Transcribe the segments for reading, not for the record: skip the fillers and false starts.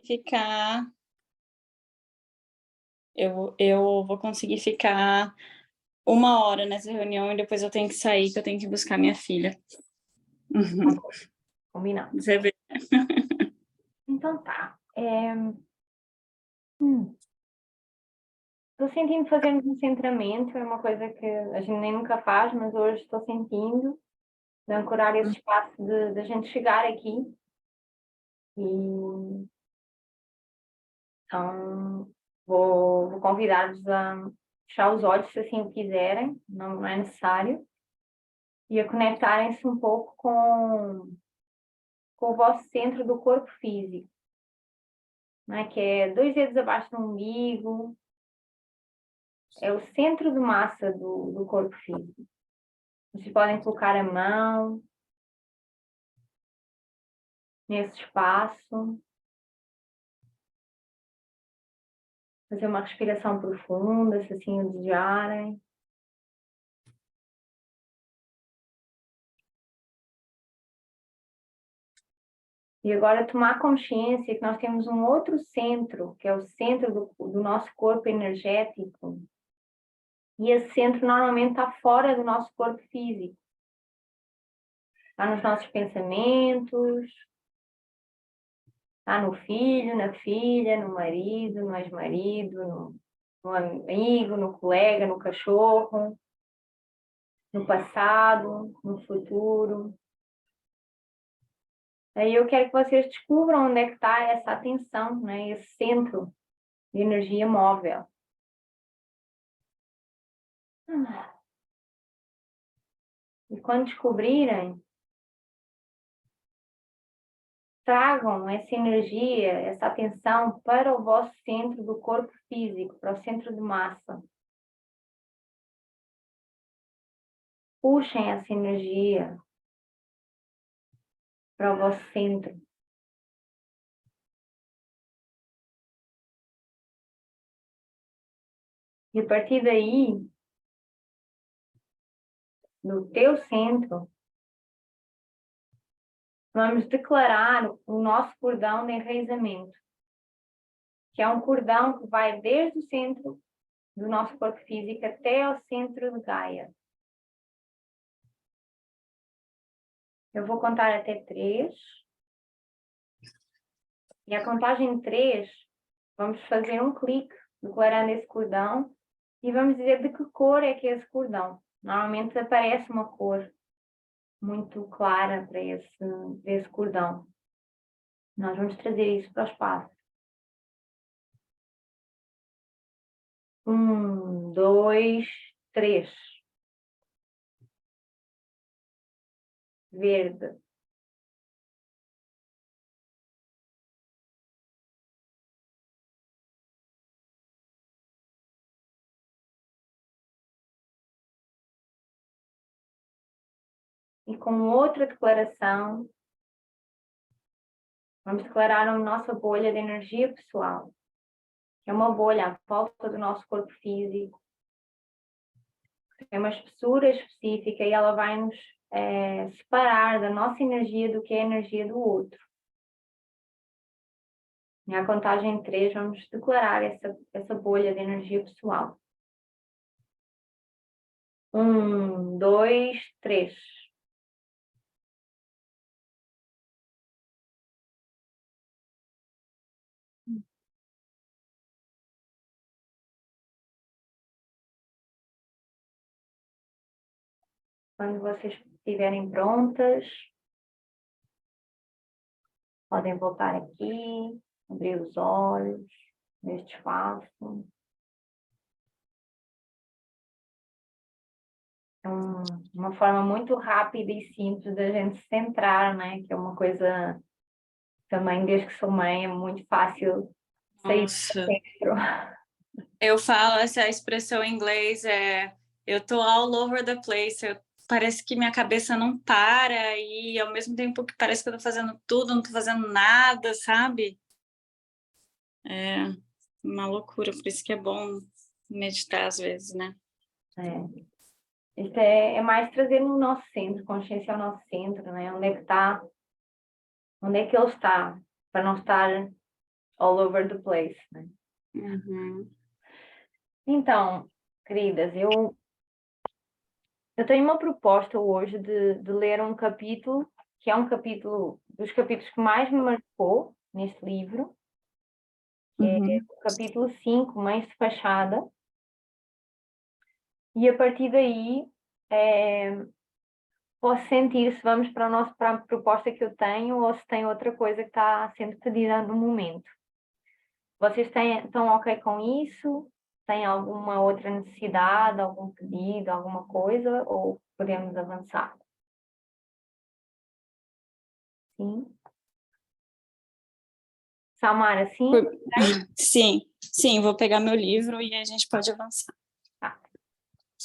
ficar. Eu vou conseguir ficar 1 hora nessa reunião e depois eu tenho que sair, que eu tenho que buscar minha filha. Combinado. Você vê. Então tá. Estou sentindo fazermos um centramento, é uma coisa que a gente nem nunca faz, mas hoje estou sentindo de ancorar esse espaço de a gente chegar aqui. E então vou convidar-vos a fechar os olhos se assim o quiserem, não é necessário, e a conectarem-se um pouco com o vosso centro do corpo físico, não é? Que é 2 dedos abaixo do umbigo, é o centro de massa do corpo físico. Vocês podem colocar a mão nesse espaço, fazer uma respiração profunda, se assim o desejarem. E agora tomar consciência que nós temos um outro centro, que é o centro do nosso corpo energético. E esse centro normalmente está fora do nosso corpo físico. Está nos nossos pensamentos, está no filho, na filha, no marido, no ex-marido, no amigo, no colega, no cachorro, no passado, no futuro. Aí eu quero que vocês descubram onde é que está essa atenção, né? Esse centro de energia móvel. E quando descobrirem, tragam essa energia, essa atenção para o vosso centro do corpo físico, para o centro de massa. Puxem essa energia para o vosso centro. E a partir daí, no teu centro, vamos declarar o nosso cordão de enraizamento, que é um cordão que vai desde o centro do nosso corpo físico até ao centro de Gaia. Eu vou contar até 3. E a contagem 3, vamos fazer um clique declarando esse cordão e vamos dizer de que cor é que é esse cordão. Normalmente aparece uma cor muito clara para esse cordão. Nós vamos trazer isso para o espaço. 1, 2, 3. Verde. E com outra declaração, vamos declarar a nossa bolha de energia pessoal, que é uma bolha à volta do nosso corpo físico, tem uma espessura específica e ela vai nos separar da nossa energia do que é a energia do outro. E à contagem 3, vamos declarar essa bolha de energia pessoal. 1, 2, 3. Quando vocês estiverem prontas, podem voltar aqui, abrir os olhos neste espaço. É uma forma muito rápida e simples da gente se centrar, né? Que é uma coisa também, desde que sou mãe, é muito fácil sair do centro. Eu falo essa expressão em inglês, eu tô all over the place, parece que minha cabeça não para e ao mesmo tempo que parece que eu tô fazendo tudo, não tô fazendo nada, sabe? É uma loucura, por isso que é bom meditar às vezes, né? Isso é mais trazer no nosso centro, consciência ao nosso centro, né? Onde é que está? Onde é que ele está? Para não estar all over the place, né? Uhum. Então, queridas, eu tenho uma proposta hoje de ler um capítulo, que é um capítulo dos capítulos que mais me marcou neste livro, que é Uhum. o capítulo 5, Mães de Fachada. E a partir daí, posso sentir se vamos para a proposta que eu tenho ou se tem outra coisa que está sendo pedida no momento. Vocês estão ok com isso? Tem alguma outra necessidade, algum pedido, alguma coisa? Ou podemos avançar? Sim? Samara, sim? Sim, sim, vou pegar meu livro e a gente pode avançar. Tá.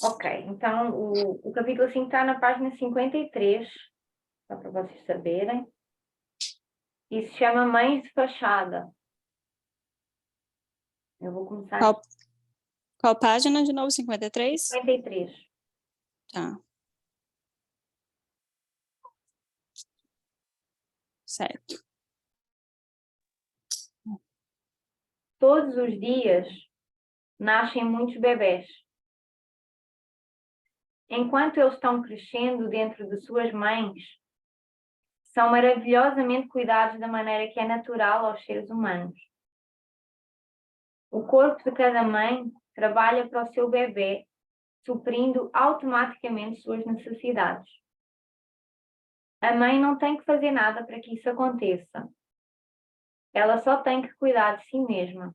Ok, então o capítulo 5 está na página 53, só para vocês saberem. E se chama Mães de Fachada. Eu vou começar Qual página de novo? 53? 53. Tá. Certo. Todos os dias nascem muitos bebés. Enquanto eles estão crescendo dentro de suas mães, são maravilhosamente cuidados da maneira que é natural aos seres humanos. O corpo de cada mãe trabalha para o seu bebê, suprindo automaticamente suas necessidades. A mãe não tem que fazer nada para que isso aconteça. Ela só tem que cuidar de si mesma.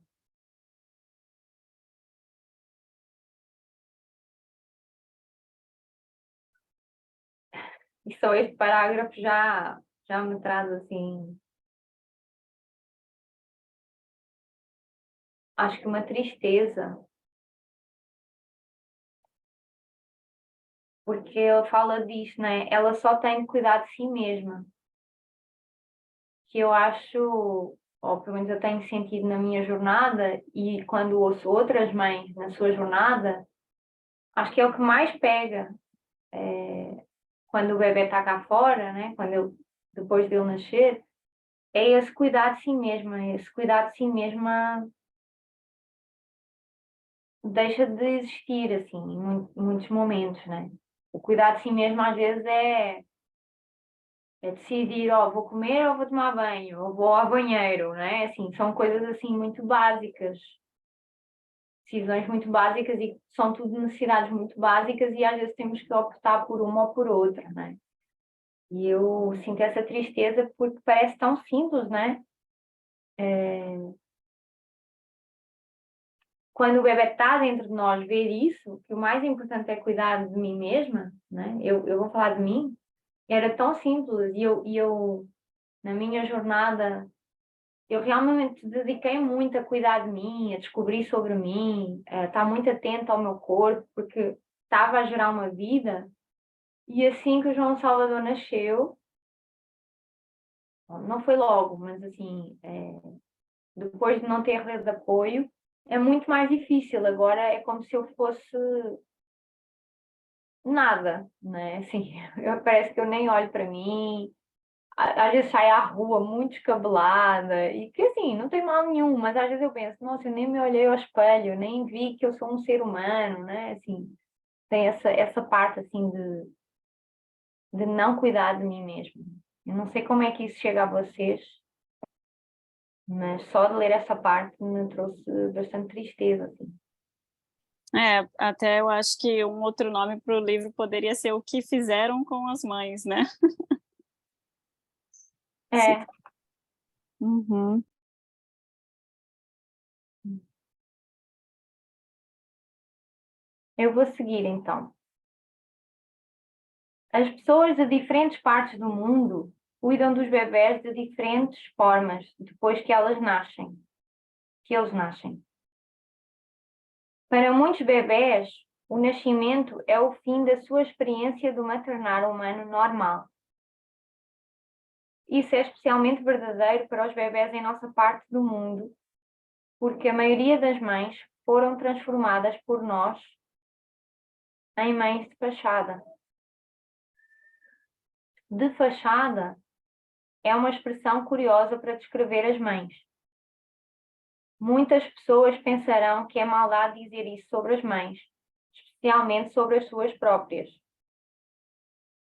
E só este parágrafo já me traz assim, acho que uma tristeza, porque ele fala disso, né? Ela só tem que cuidar de si mesma. Que eu acho, ou pelo menos eu tenho sentido na minha jornada, e quando ouço outras mães na sua jornada, acho que é o que mais pega. Quando o bebê está cá fora, né? Depois dele nascer, é esse cuidar de si mesma, esse cuidar de si mesma deixa de existir, assim, em muitos momentos, né? O cuidar de si mesma às vezes é decidir, vou comer ou vou tomar banho, ou vou ao banheiro, né? Assim, são coisas assim muito básicas, decisões muito básicas e são tudo necessidades muito básicas e às vezes temos que optar por uma ou por outra, né? E eu sinto essa tristeza porque parece tão simples, né? Quando o bebê está dentro de nós, ver isso, que o mais importante é cuidar de mim mesma, né? Eu vou falar de mim, era tão simples e eu na minha jornada, eu realmente dediquei muito a cuidar de mim, a descobrir sobre mim, a estar muito atenta ao meu corpo, porque estava a gerar uma vida. E assim que o João Salvador nasceu, não foi logo, mas assim, depois de não ter rede de apoio, é muito mais difícil. Agora é como se eu fosse nada, né? Assim, parece que eu nem olho para mim. Às vezes saio à rua muito descabelada e que assim, não tem mal nenhum, mas às vezes eu penso, nossa, eu nem me olhei ao espelho, nem vi que eu sou um ser humano, né? Assim, tem essa parte assim de não cuidar de mim mesmo. Eu não sei como é que isso chega a vocês, mas só de ler essa parte me trouxe bastante tristeza, assim. Até eu acho que um outro nome para o livro poderia ser O que Fizeram com as Mães, né? É, Uhum. eu vou seguir então. As pessoas de diferentes partes do mundo cuidam dos bebés de diferentes formas depois que eles nascem. Para muitos bebés, o nascimento é o fim da sua experiência do maternar humano normal. Isso é especialmente verdadeiro para os bebés em nossa parte do mundo, porque a maioria das mães foram transformadas por nós em mães de fachada. De fachada é uma expressão curiosa para descrever as mães. Muitas pessoas pensarão que é maldade dizer isso sobre as mães, especialmente sobre as suas próprias.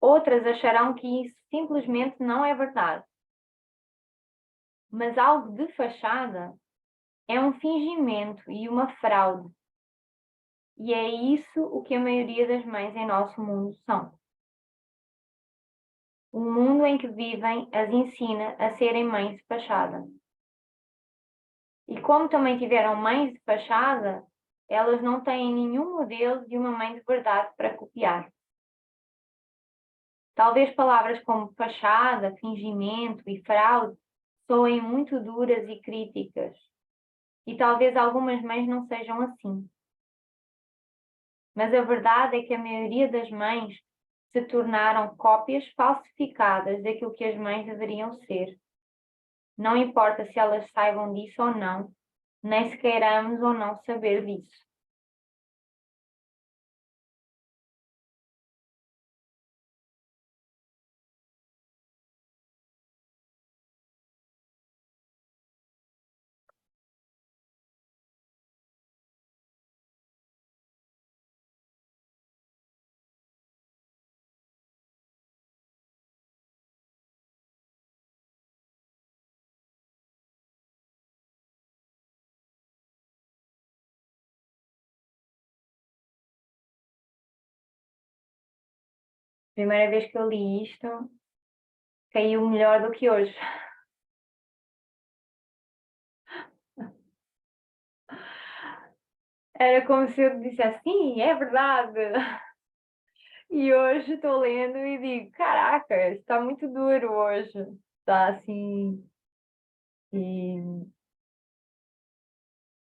Outras acharão que isso simplesmente não é verdade. Mas algo de fachada é um fingimento e uma fraude. E é isso o que a maioria das mães em nosso mundo são. O mundo em que vivem as ensina a serem mães de fachada. E como também tiveram mães de fachada, elas não têm nenhum modelo de uma mãe de verdade para copiar. Talvez palavras como fachada, fingimento e fraude soem muito duras e críticas. E talvez algumas mães não sejam assim. Mas a verdade é que a maioria das mães se tornaram cópias falsificadas daquilo que as mães deveriam ser. Não importa se elas saibam disso ou não, nem se queiramos ou não saber disso. Primeira vez que eu li isto, caiu melhor do que hoje. Era como se eu dissesse, sim, é verdade. E hoje estou lendo e digo, caraca, está muito duro hoje. Está assim. E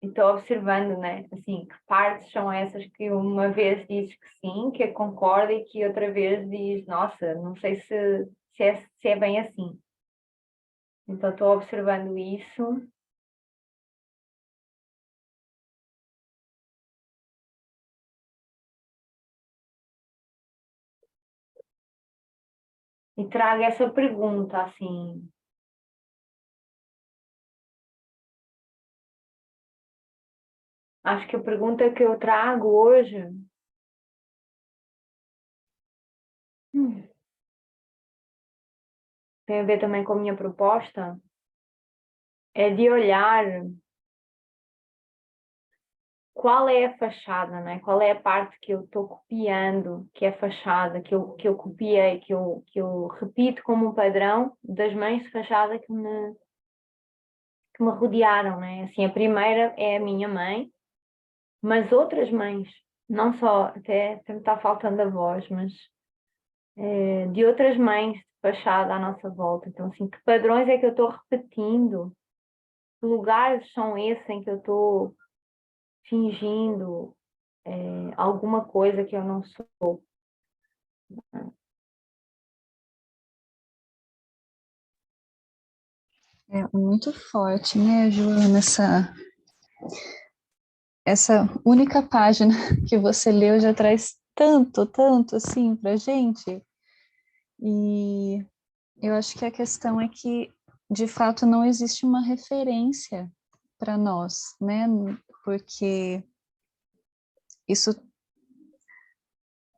estou observando, né? Assim, que partes são essas que uma vez diz que sim, que concorda e que outra vez diz, nossa, não sei se é bem assim. Então estou observando isso. E trago essa pergunta, assim. Acho que a pergunta que eu trago hoje tem a ver também com a minha proposta, é de olhar qual é a fachada, né? Qual é a parte que eu estou copiando, que é fachada, que eu copiei, que eu repito como um padrão das mães de fachada que me rodearam, né? Assim, a primeira é a minha mãe, mas outras mães, não só, até me está faltando a voz, mas de outras mães de fachada à nossa volta. Então, assim, que padrões é que eu estou repetindo? Que lugares são esses em que eu estou fingindo alguma coisa que eu não sou? É muito forte, né, Joana, essa única página que você leu já traz tanto, tanto assim pra gente. E eu acho que a questão é que, de fato, não existe uma referência para nós, né? Porque isso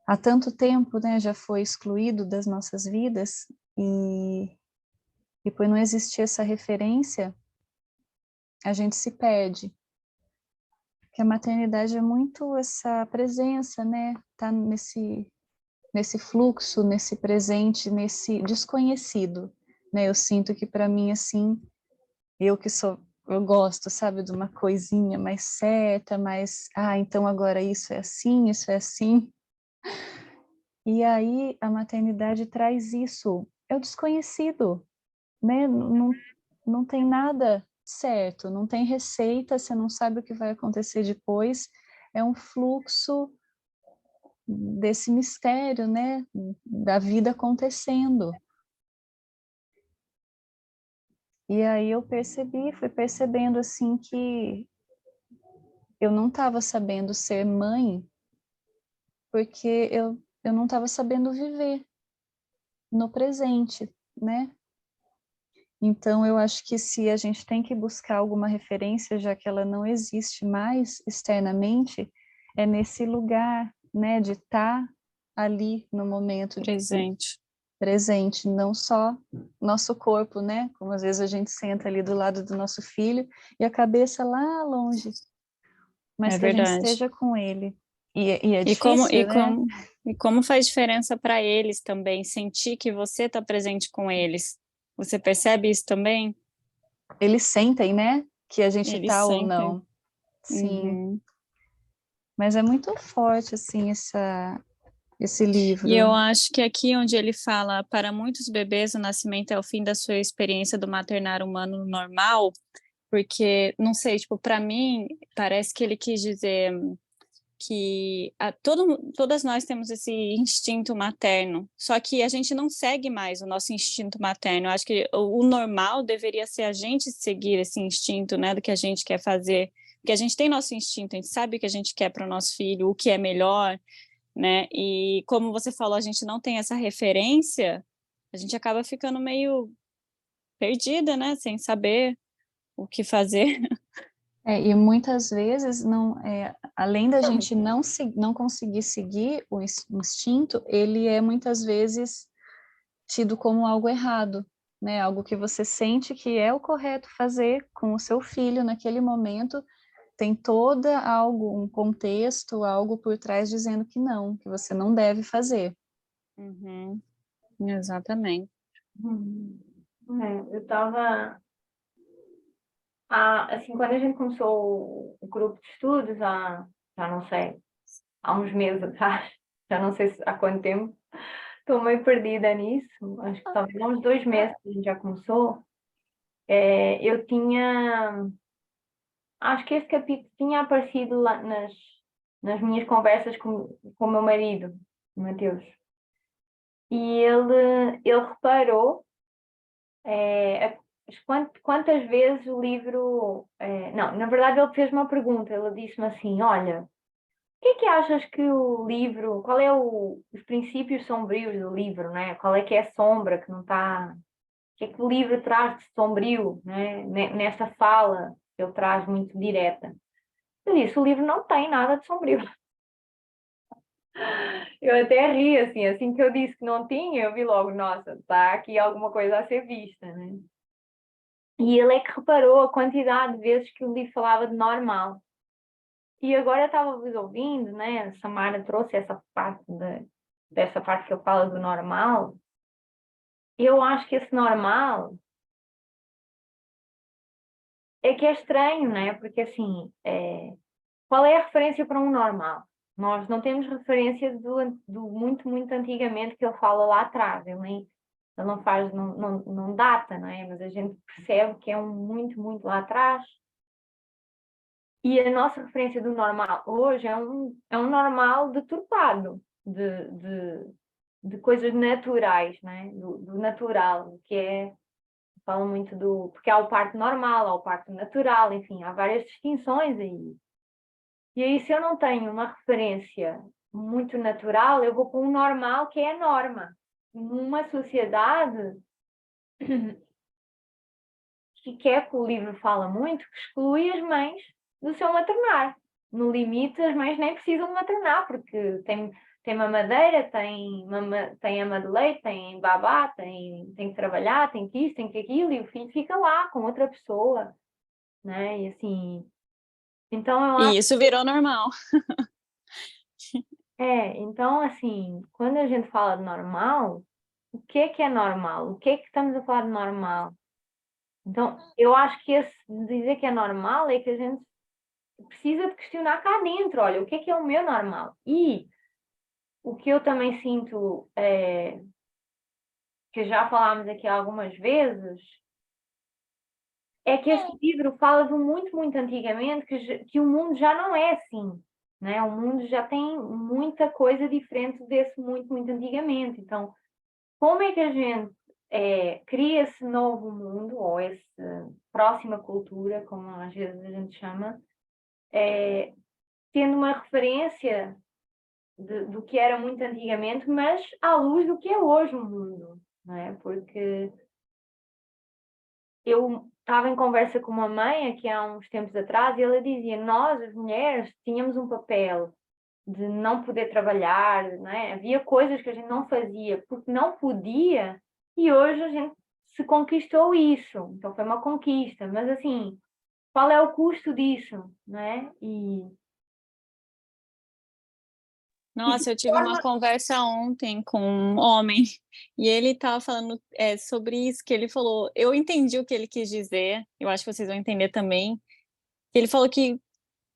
há tanto tempo, né, já foi excluído das nossas vidas e por não existir essa referência, a gente se perde. Que a maternidade é muito essa presença, né? Tá nesse fluxo, nesse presente, nesse desconhecido, né? Eu sinto que para mim assim, eu gosto, sabe, de uma coisinha mais certa, mais, então agora isso é assim. E aí a maternidade traz isso, é o desconhecido, né? Não tem nada certo, não tem receita, você não sabe o que vai acontecer depois, é um fluxo desse mistério, né, da vida acontecendo. E aí eu fui percebendo assim que eu não estava sabendo ser mãe porque eu não estava sabendo viver no presente, né? Então, eu acho que se a gente tem que buscar alguma referência, já que ela não existe mais externamente, é nesse lugar, né, de estar ali no momento Presente. presente, não só nosso corpo, né, como às vezes a gente senta ali do lado do nosso filho e a cabeça lá longe, mas É que a gente verdade. esteja com ele. E é E como, e difícil, né? como, e como faz diferença para eles também, sentir que você está presente com eles. Você percebe isso também? Eles sentem, né, que a gente Eles tá ou sentem. não. Sim, Uhum. mas é muito forte, assim, esse E eu livro. acho que aqui onde ele fala, para muitos bebês, o nascimento é o fim da sua experiência do maternar humano normal, porque, não sei, tipo, para mim, parece que ele quis dizer que todas nós temos esse instinto materno, só que a gente não segue mais o nosso instinto materno. Eu acho que o normal deveria ser a gente seguir esse instinto, né, do que a gente quer fazer, porque a gente tem nosso instinto, a gente sabe o que a gente quer para o nosso filho, o que é melhor, né? E como você falou, a gente não tem essa referência, a gente acaba ficando meio perdida, né, sem saber o que fazer. E muitas vezes, não, além da gente não conseguir seguir o instinto, ele é muitas vezes tido como algo errado, né? Algo que você sente que é o correto fazer com o seu filho naquele momento, tem toda algo, um contexto, algo por trás dizendo que você não deve fazer. Uhum, exatamente. Hum. Eu estava, assim, quando a gente começou o grupo de estudos, já não sei, há uns meses atrás, já não sei há quanto tempo, estou meio perdida nisso, acho que talvez há uns 2 meses que a gente já começou. Eu tinha, acho que esse capítulo tinha aparecido lá nas minhas conversas com o meu marido, o Mateus, e ele reparou quantas vezes o livro. Não, na verdade, ele fez uma pergunta. Ele disse-me assim: Olha, o que é que achas que o livro. Qual é os princípios sombrios do livro, né? Qual é que é a sombra que não está. O que é que o livro traz de sombrio, né? Nessa fala que ele traz muito direta. Eu disse: O livro não tem nada de sombrio. Eu até ri, assim que eu disse que não tinha, eu vi logo: Nossa, está aqui alguma coisa a ser vista, né? E ele é que reparou a quantidade de vezes que o livro falava de normal. E agora eu estava-vos ouvindo, né? A Samara trouxe essa parte dessa parte que eu falo do normal. Eu acho que esse normal é que é estranho, né? Porque assim, qual é a referência para um normal? Nós não temos referência do muito, muito antigamente que ele fala lá atrás. Ele não faz, não data, não é? Mas a gente percebe que é um muito, muito lá atrás. E a nossa referência do normal hoje é um normal deturpado, de coisas naturais, né? Do natural, que é, falam muito porque há o parto normal, há o parto natural, enfim, há várias distinções aí. E aí, se eu não tenho uma referência muito natural, eu vou para um normal que é a norma. Numa sociedade que é que o livro fala muito, que exclui as mães do seu maternar. No limite, as mães nem precisam de maternar, porque tem mamadeira, tem ama de leite, tem babá, tem que trabalhar, tem que isso, tem que aquilo, e o filho fica lá com outra pessoa, né? E assim, então eu E acho, isso virou normal. então assim, quando a gente fala de normal, o que é normal? O que estamos a falar de normal? Então, eu acho que dizer que é normal é que a gente precisa de questionar cá dentro, olha, o que é o meu normal? E o que eu também sinto, que já falámos aqui algumas vezes, é que este livro fala de muito, muito antigamente, que o mundo já não é assim, né? O mundo já tem muita coisa diferente desse muito, muito antigamente. Então, como é que a gente cria esse novo mundo, ou essa próxima cultura, como às vezes a gente chama, tendo uma referência do que era muito antigamente, mas à luz do que é hoje o mundo, não é? Porque eu estava em conversa com uma mãe aqui há uns tempos atrás e ela dizia: nós, as mulheres, tínhamos um papel de não poder trabalhar, não é? Havia coisas que a gente não fazia porque não podia, e hoje a gente se conquistou isso. Então foi uma conquista, mas assim, qual é o custo disso, não é? E de Nossa, eu tive uma forma. conversa ontem com um homem e ele estava falando sobre isso, que ele falou, eu entendi o que ele quis dizer, eu acho que vocês vão entender também. Ele falou que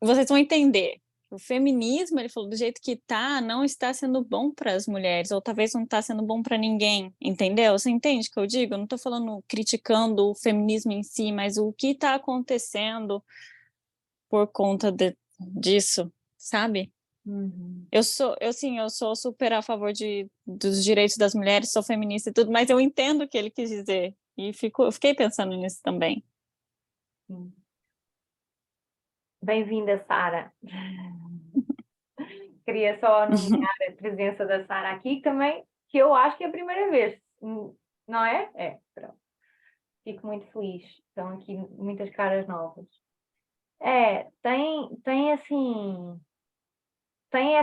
vocês vão entender. O feminismo, ele falou, do jeito que tá, não está sendo bom para as mulheres, ou talvez não está sendo bom para ninguém, entendeu? Você entende o que eu digo? Eu não estou falando criticando o feminismo em si, mas o que está acontecendo por conta disso, sabe? Uhum. Eu sou super a favor dos direitos das mulheres, sou feminista e tudo, mas eu entendo o que ele quis dizer. E eu fiquei pensando nisso também. Sim. Bem-vinda, Sara. Queria só nomear a presença da Sara aqui também, que eu acho que é a primeira vez, não é? É, pronto. Fico muito feliz. Estão aqui muitas caras novas. Tem assim, tem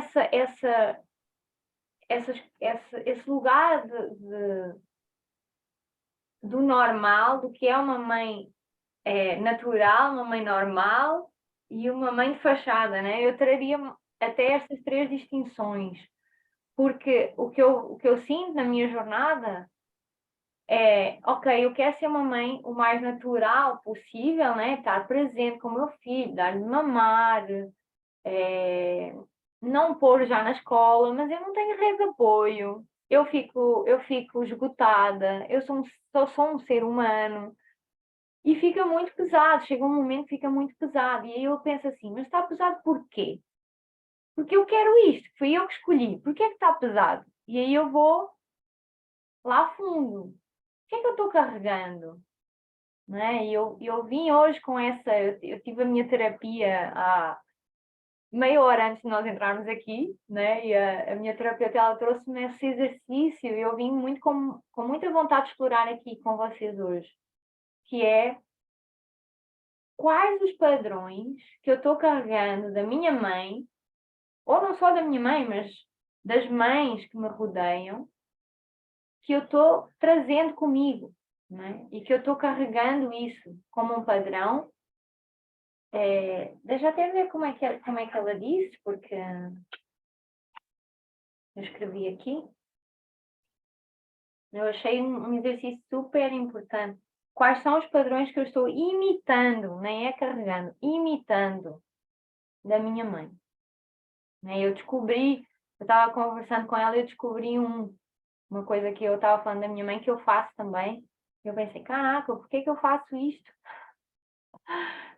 esse lugar do normal, do que é uma mãe natural, uma mãe normal e uma mãe de fachada, né? Eu traria até estas três distinções, porque o que eu sinto na minha jornada ok, eu quero ser uma mãe o mais natural possível, né? Estar presente com o meu filho, dar-lhe de mamar, é, não pôr já na escola, mas eu não tenho rede de apoio. Eu fico esgotada, eu sou um ser humano e fica muito pesado. Chega um momento que fica muito pesado. E aí eu penso assim, mas está pesado por quê? Porque eu quero isto, fui eu que escolhi. Por que é que está pesado? E aí eu vou lá a fundo. O que é que eu estou carregando? Não é? E eu vim hoje com essa. Eu tive a minha terapia há meia hora antes de nós entrarmos aqui, né? E a minha terapeuta ela trouxe-me esse exercício e eu vim muito com muita vontade de explorar aqui com vocês hoje, que é quais os padrões que eu estou carregando da minha mãe, ou não só da minha mãe, mas das mães que me rodeiam, que eu estou trazendo comigo, né? E que eu estou carregando isso como um padrão. Deixa até ver como é que ela disse, porque eu escrevi aqui. Eu achei um exercício super importante. Quais são os padrões que eu estou imitando, nem é carregando, imitando da minha mãe? Né? Eu estava conversando com ela e eu descobri uma coisa que eu estava falando da minha mãe que eu faço também. Eu pensei, caraca, por que que eu faço isto?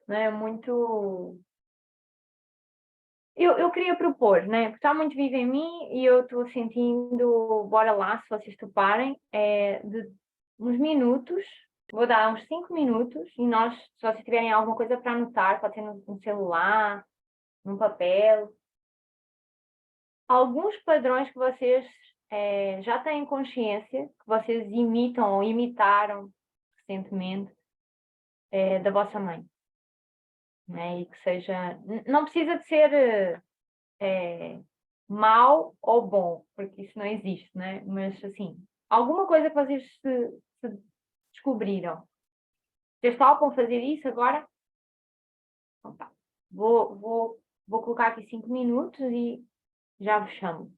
Não é muito. Eu queria propor, né? Porque está muito vivo em mim e eu estou sentindo, bora lá, se vocês toparem, de uns minutos, vou dar uns 5 minutos e nós, se vocês tiverem alguma coisa para anotar, pode ser no celular, num papel, alguns padrões que vocês já têm consciência, que vocês imitam ou imitaram recentemente da vossa mãe, né? E que seja, não precisa de ser mal ou bom, porque isso não existe, né? Mas assim, alguma coisa que vocês se descobriram. Vocês topam fazer isso agora? Então tá. Vou colocar aqui 5 minutos e já vos chamo.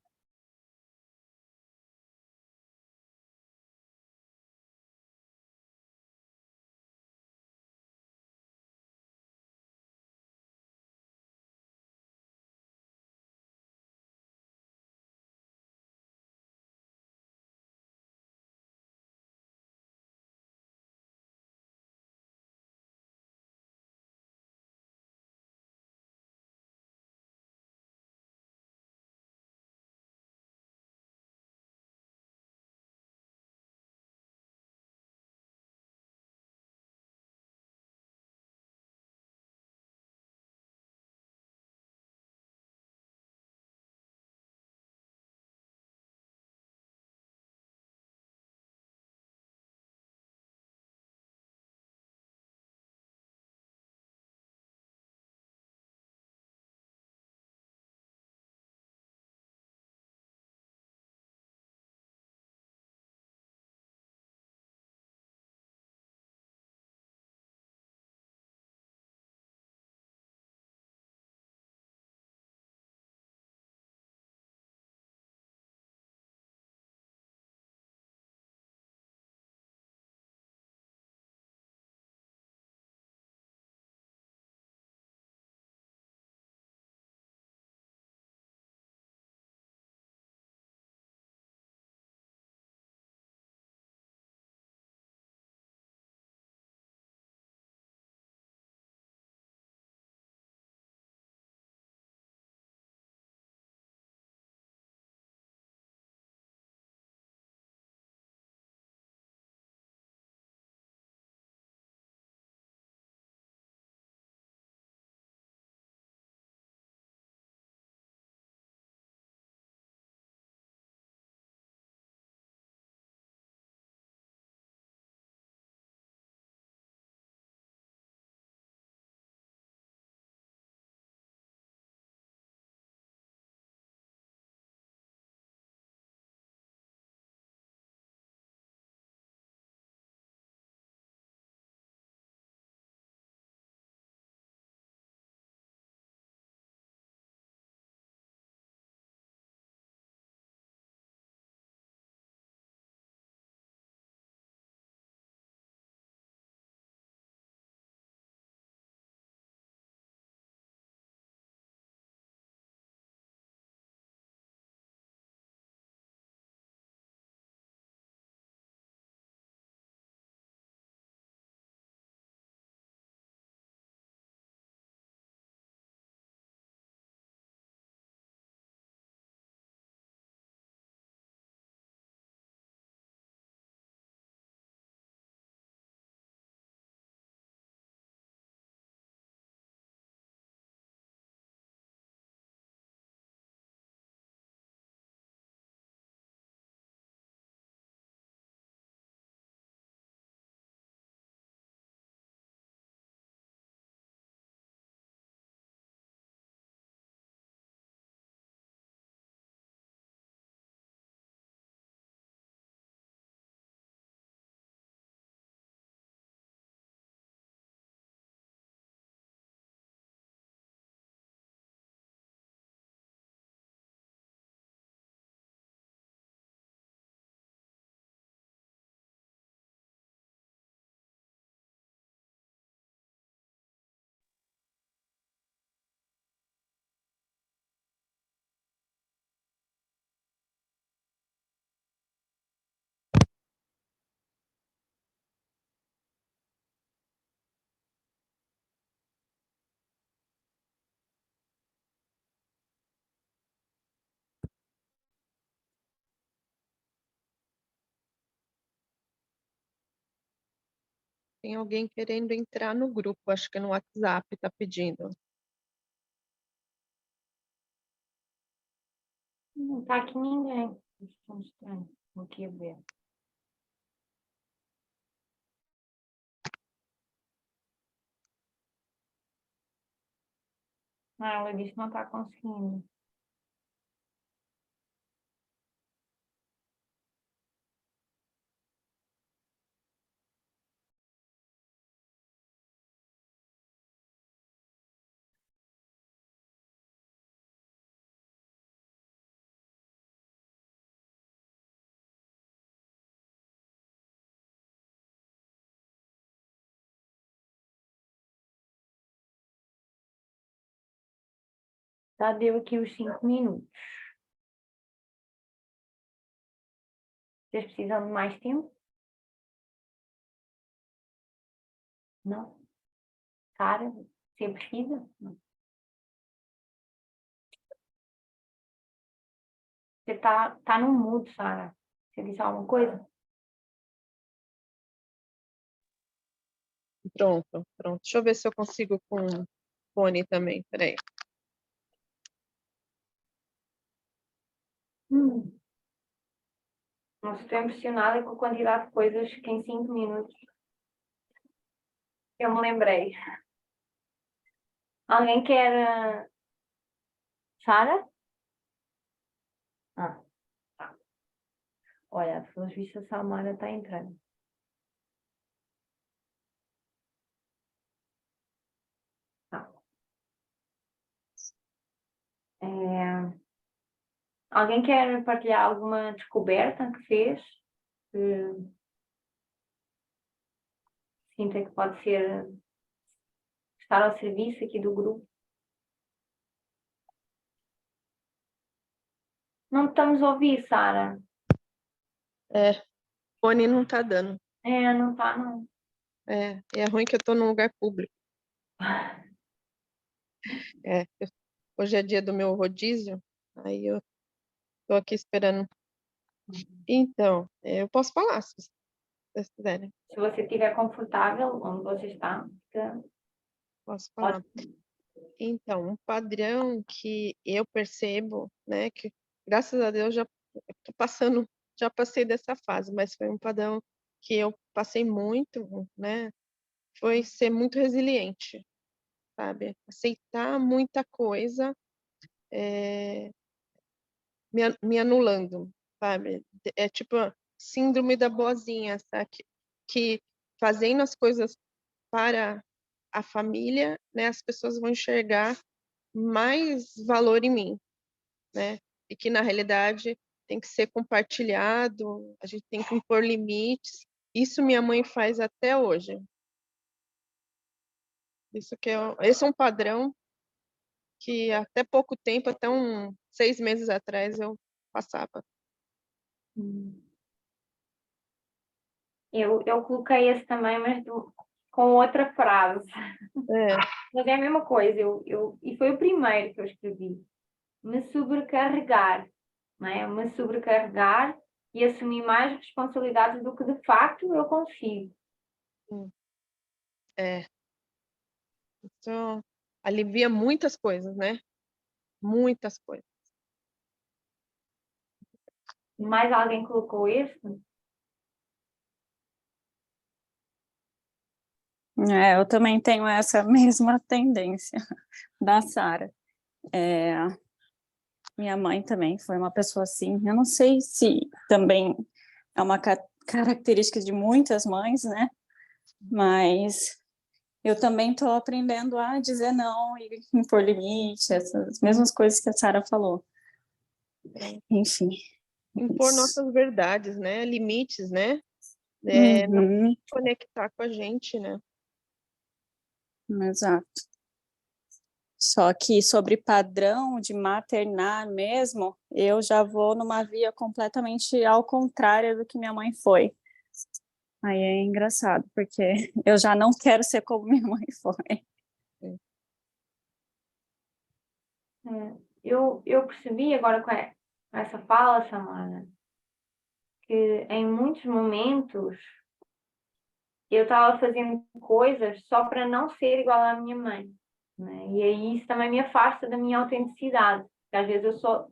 Tem alguém querendo entrar no grupo, acho que no WhatsApp está pedindo. Não está aqui ninguém. Isso é estranho. Vou aqui ver. Não, ela disse que não está conseguindo. Já deu aqui os 5 minutos. Vocês precisam de mais tempo? Não? Sara, você precisa? Não. Você tá no mudo, Sara. Você disse alguma coisa? Pronto, pronto. Deixa eu ver se eu consigo com o fone também. Peraí. Não estou impressionada com a quantidade de coisas que em 5 minutos eu me lembrei. Alguém quer... Sara? Ah, tá. Olha, pelos vistos a Samara está entrando. Tá. Alguém quer partilhar alguma descoberta que fez? Que sinta que pode ser estar ao serviço aqui do grupo? Não estamos a ouvir, Sara. É, o fone não está dando. Não está, não. É ruim que eu estou num lugar público. Hoje é dia do meu rodízio, aí eu estou aqui esperando. Então, eu posso falar, se vocês quiserem. Se você estiver confortável onde você está, Posso falar. Então, um padrão que eu percebo, né, que graças a Deus já passei dessa fase, mas foi um padrão que eu passei muito, né, foi ser muito resiliente, sabe? Aceitar muita coisa, me anulando, sabe? É tipo a síndrome da boazinha, sabe? Que fazendo as coisas para a família, né, as pessoas vão enxergar mais valor em mim, né? E que na realidade tem que ser compartilhado, a gente tem que impor limites. Isso minha mãe faz até hoje. Esse é um padrão que até pouco tempo, até 6 meses atrás, eu passava. eu coloquei esse também, mas com outra frase. Mas é a mesma coisa. E foi o primeiro que eu escrevi. Me sobrecarregar, não é? Me sobrecarregar e assumir mais responsabilidades do que de facto eu consigo. Isso alivia muitas coisas, né? Muitas coisas. Mais alguém colocou este? Eu também tenho essa mesma tendência da Sara. Minha mãe também foi uma pessoa assim. Eu não sei se também é uma característica de muitas mães, né? Mas eu também estou aprendendo a dizer não e impor limite, essas mesmas coisas que a Sara falou. Enfim. Impor nossas verdades, né? Limites, né? Não conectar com a gente, né? Exato. Só que sobre padrão de maternar mesmo, eu já vou numa via completamente ao contrário do que minha mãe foi. Aí é engraçado, porque eu já não quero ser como minha mãe foi. Eu percebi agora com essa fala, Samara, que em muitos momentos eu estava fazendo coisas só para não ser igual à minha mãe, né? E aí isso também me afasta da minha autenticidade, porque às vezes eu só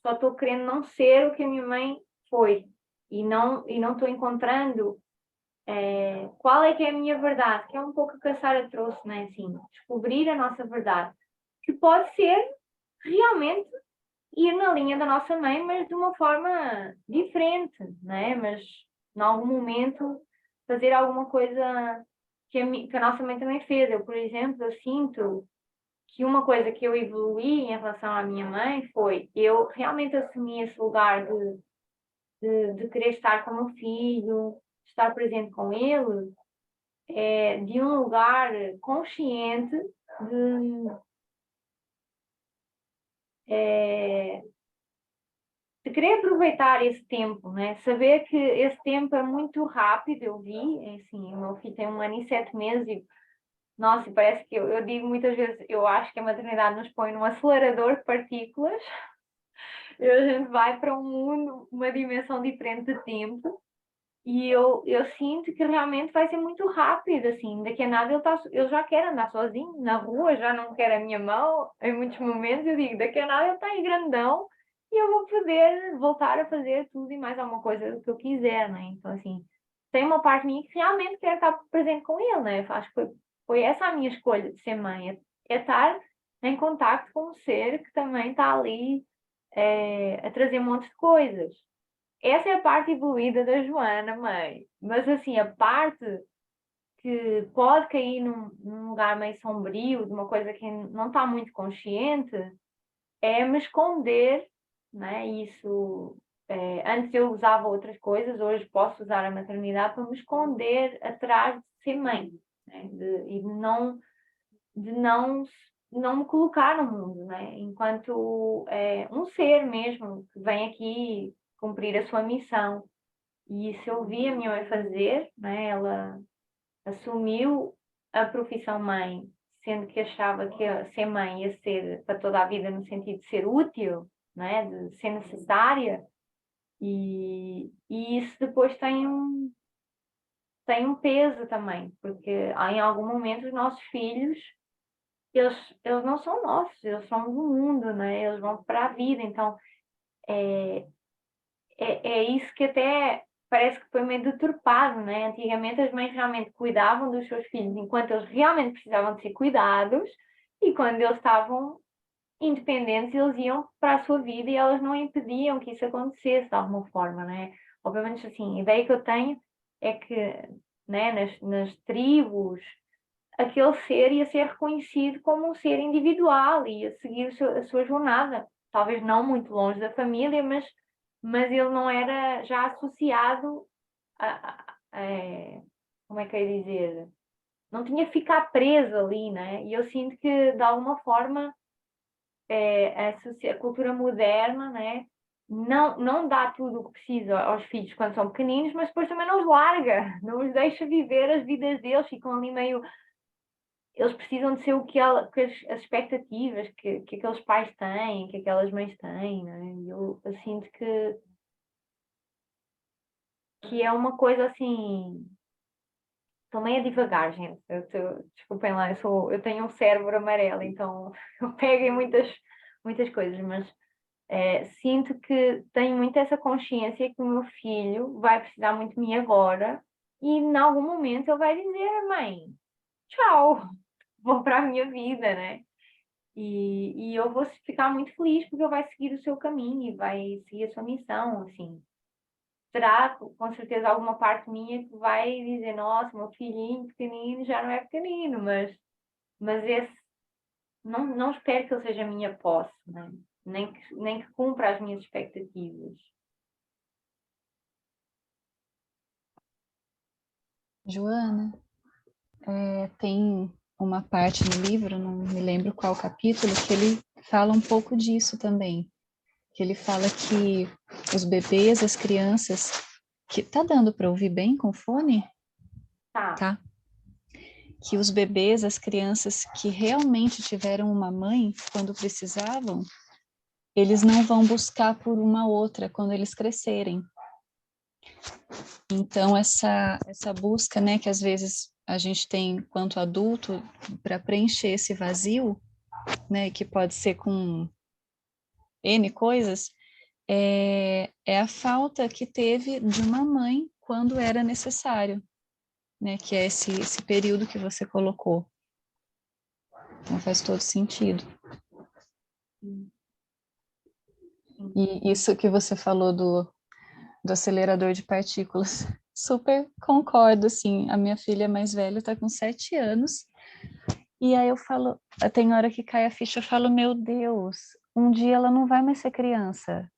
estou querendo não ser o que a minha mãe foi e não estou encontrando qual é que é a minha verdade, que é um pouco o que a Sara trouxe, né? Assim, descobrir a nossa verdade, que pode ser realmente ir na linha da nossa mãe, mas de uma forma diferente, né? Mas em algum momento fazer alguma coisa que a nossa mãe também fez. Eu, por exemplo, eu sinto que uma coisa que eu evoluí em relação à minha mãe foi eu realmente assumi esse lugar de querer estar com o meu filho, estar presente com ele, de um lugar consciente de querer aproveitar esse tempo, né? Saber que esse tempo é muito rápido, eu vi, assim, o meu filho tem 1 ano e 7 meses e, nossa, parece que eu digo muitas vezes, eu acho que a maternidade nos põe num acelerador de partículas e a gente vai para um mundo, uma dimensão diferente de tempo. E eu sinto que realmente vai ser muito rápido, assim, daqui a nada ele já quer andar sozinho na rua, já não quer a minha mão, em muitos momentos eu digo, daqui a nada ele está aí grandão e eu vou poder voltar a fazer tudo e mais alguma coisa do que eu quiser, né? Então, assim, tem uma parte minha que realmente quer estar presente com ele, né? Eu acho que foi essa a minha escolha de ser mãe, é estar em contacto com um ser que também está ali a trazer um monte de coisas. Essa é a parte evoluída da Joana, mãe. Mas assim, a parte que pode cair num lugar meio sombrio, de uma coisa que não está muito consciente, é me esconder, né? Isso, antes eu usava outras coisas, hoje posso usar a maternidade para me esconder atrás de ser mãe, né? E de não me colocar no mundo, né? Enquanto um ser mesmo que vem aqui cumprir a sua missão. E isso eu vi a minha mãe fazer, né? Ela assumiu a profissão mãe, sendo que achava que ser mãe ia ser para toda a vida no sentido de ser útil, né? De ser necessária. E isso depois tem um peso também, porque em algum momento os nossos filhos eles não são nossos, eles são do mundo, né? Eles vão para a vida, então é isso que até parece que foi meio deturpado, né? Antigamente as mães realmente cuidavam dos seus filhos enquanto eles realmente precisavam de ser cuidados e quando eles estavam independentes eles iam para a sua vida e elas não impediam que isso acontecesse de alguma forma, né? Obviamente assim, a ideia que eu tenho é que, né, nas tribos aquele ser ia ser reconhecido como um ser individual e ia seguir a sua jornada. Talvez não muito longe da família, mas ele não era já associado como é que eu ia dizer? Não tinha que ficar preso ali, né? E eu sinto que, de alguma forma, a cultura moderna, né? Não dá tudo o que precisa aos filhos quando são pequeninos, mas depois também não os larga, não os deixa viver as vidas deles, ficam ali meio eles precisam de ser o que as expectativas que aqueles pais têm, que aquelas mães têm, né? E eu sinto que é uma coisa assim. Estou meio a devagar, gente. Desculpem lá, eu tenho um cérebro amarelo, então eu pego em muitas coisas, mas sinto que tenho muito essa consciência que o meu filho vai precisar muito de mim agora e em algum momento ele vai dizer, mãe, tchau, vou para a minha vida, né? E eu vou ficar muito feliz porque ele vai seguir o seu caminho e vai seguir a sua missão, assim. Será, com certeza, alguma parte minha que vai dizer, nossa, meu filhinho pequenino já não é pequenino, mas esse, não espero que ele seja a minha posse, né? Nem que cumpra as minhas expectativas. Joana, tem uma parte no livro, não me lembro qual capítulo, que ele fala um pouco disso também. Que ele fala que os bebês, as crianças, que tá dando para ouvir bem com fone? Tá. Que os bebês, as crianças que realmente tiveram uma mãe quando precisavam, eles não vão buscar por uma outra quando eles crescerem. Então, essa busca, né, que às vezes a gente tem enquanto adulto para preencher esse vazio, né, que pode ser com N coisas, é a falta que teve de uma mãe quando era necessário, né, que é esse período que você colocou. Então, faz todo sentido. E isso que você falou do acelerador de partículas, super concordo, assim, a minha filha mais velha está com 7 anos, e aí eu falo, tem hora que cai a ficha, eu falo, meu Deus, um dia ela não vai mais ser criança.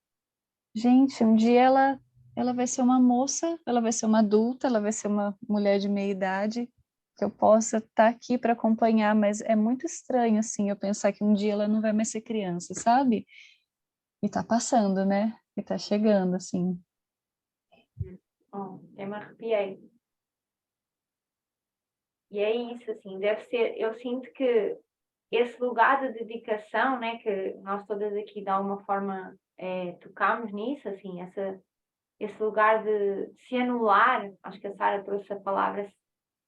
Gente, um dia ela vai ser uma moça, ela vai ser uma adulta, ela vai ser uma mulher de meia idade, que eu possa estar aqui para acompanhar, mas é muito estranho, assim, eu pensar que um dia ela não vai mais ser criança, sabe? E tá passando, né? E tá chegando, assim. Oh, eu me arrepiei. E é isso, assim, deve ser, eu sinto que esse lugar de dedicação, né, que nós todas aqui de alguma forma tocamos nisso, assim, esse lugar de se anular, acho que a Sara trouxe a palavra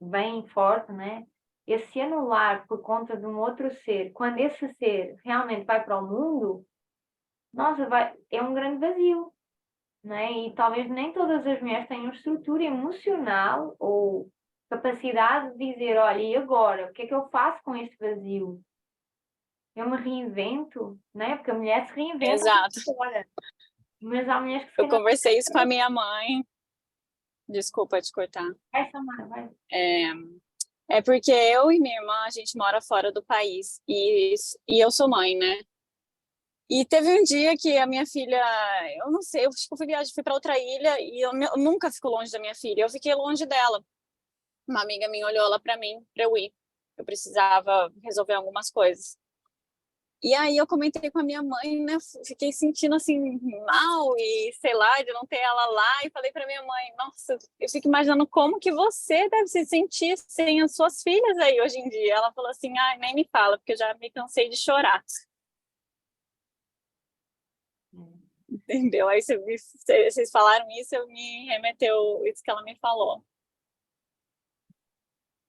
bem forte, né? Esse se anular por conta de um outro ser, quando esse ser realmente vai para o mundo, nossa, é um grande vazio, né? E talvez nem todas as mulheres tenham estrutura emocional ou capacidade de dizer, olha, e agora? O que é que eu faço com este vazio? Eu me reinvento, né? Porque a mulher se reinventa Exato. fora. Mas há mulheres que se Eu conversei isso com a minha mãe. Desculpa te cortar. Vai, Samara, vai. É porque eu e minha irmã, a gente mora fora do país. E eu sou mãe, né? E teve um dia que a minha filha, eu não sei, eu acho que eu fui para outra ilha e eu nunca fico longe da minha filha. Eu fiquei longe dela. Uma amiga minha olhou ela para mim, para eu ir. Eu precisava resolver algumas coisas. E aí eu comentei com a minha mãe, né? Fiquei sentindo assim mal e sei lá, de não ter ela lá. E falei para minha mãe, nossa, eu fico imaginando como que você deve se sentir sem as suas filhas aí hoje em dia. Ela falou assim, ai, nem me fala, porque eu já me cansei de chorar. Entendeu? Aí vocês falaram isso, eu me remeteu isso que ela me falou.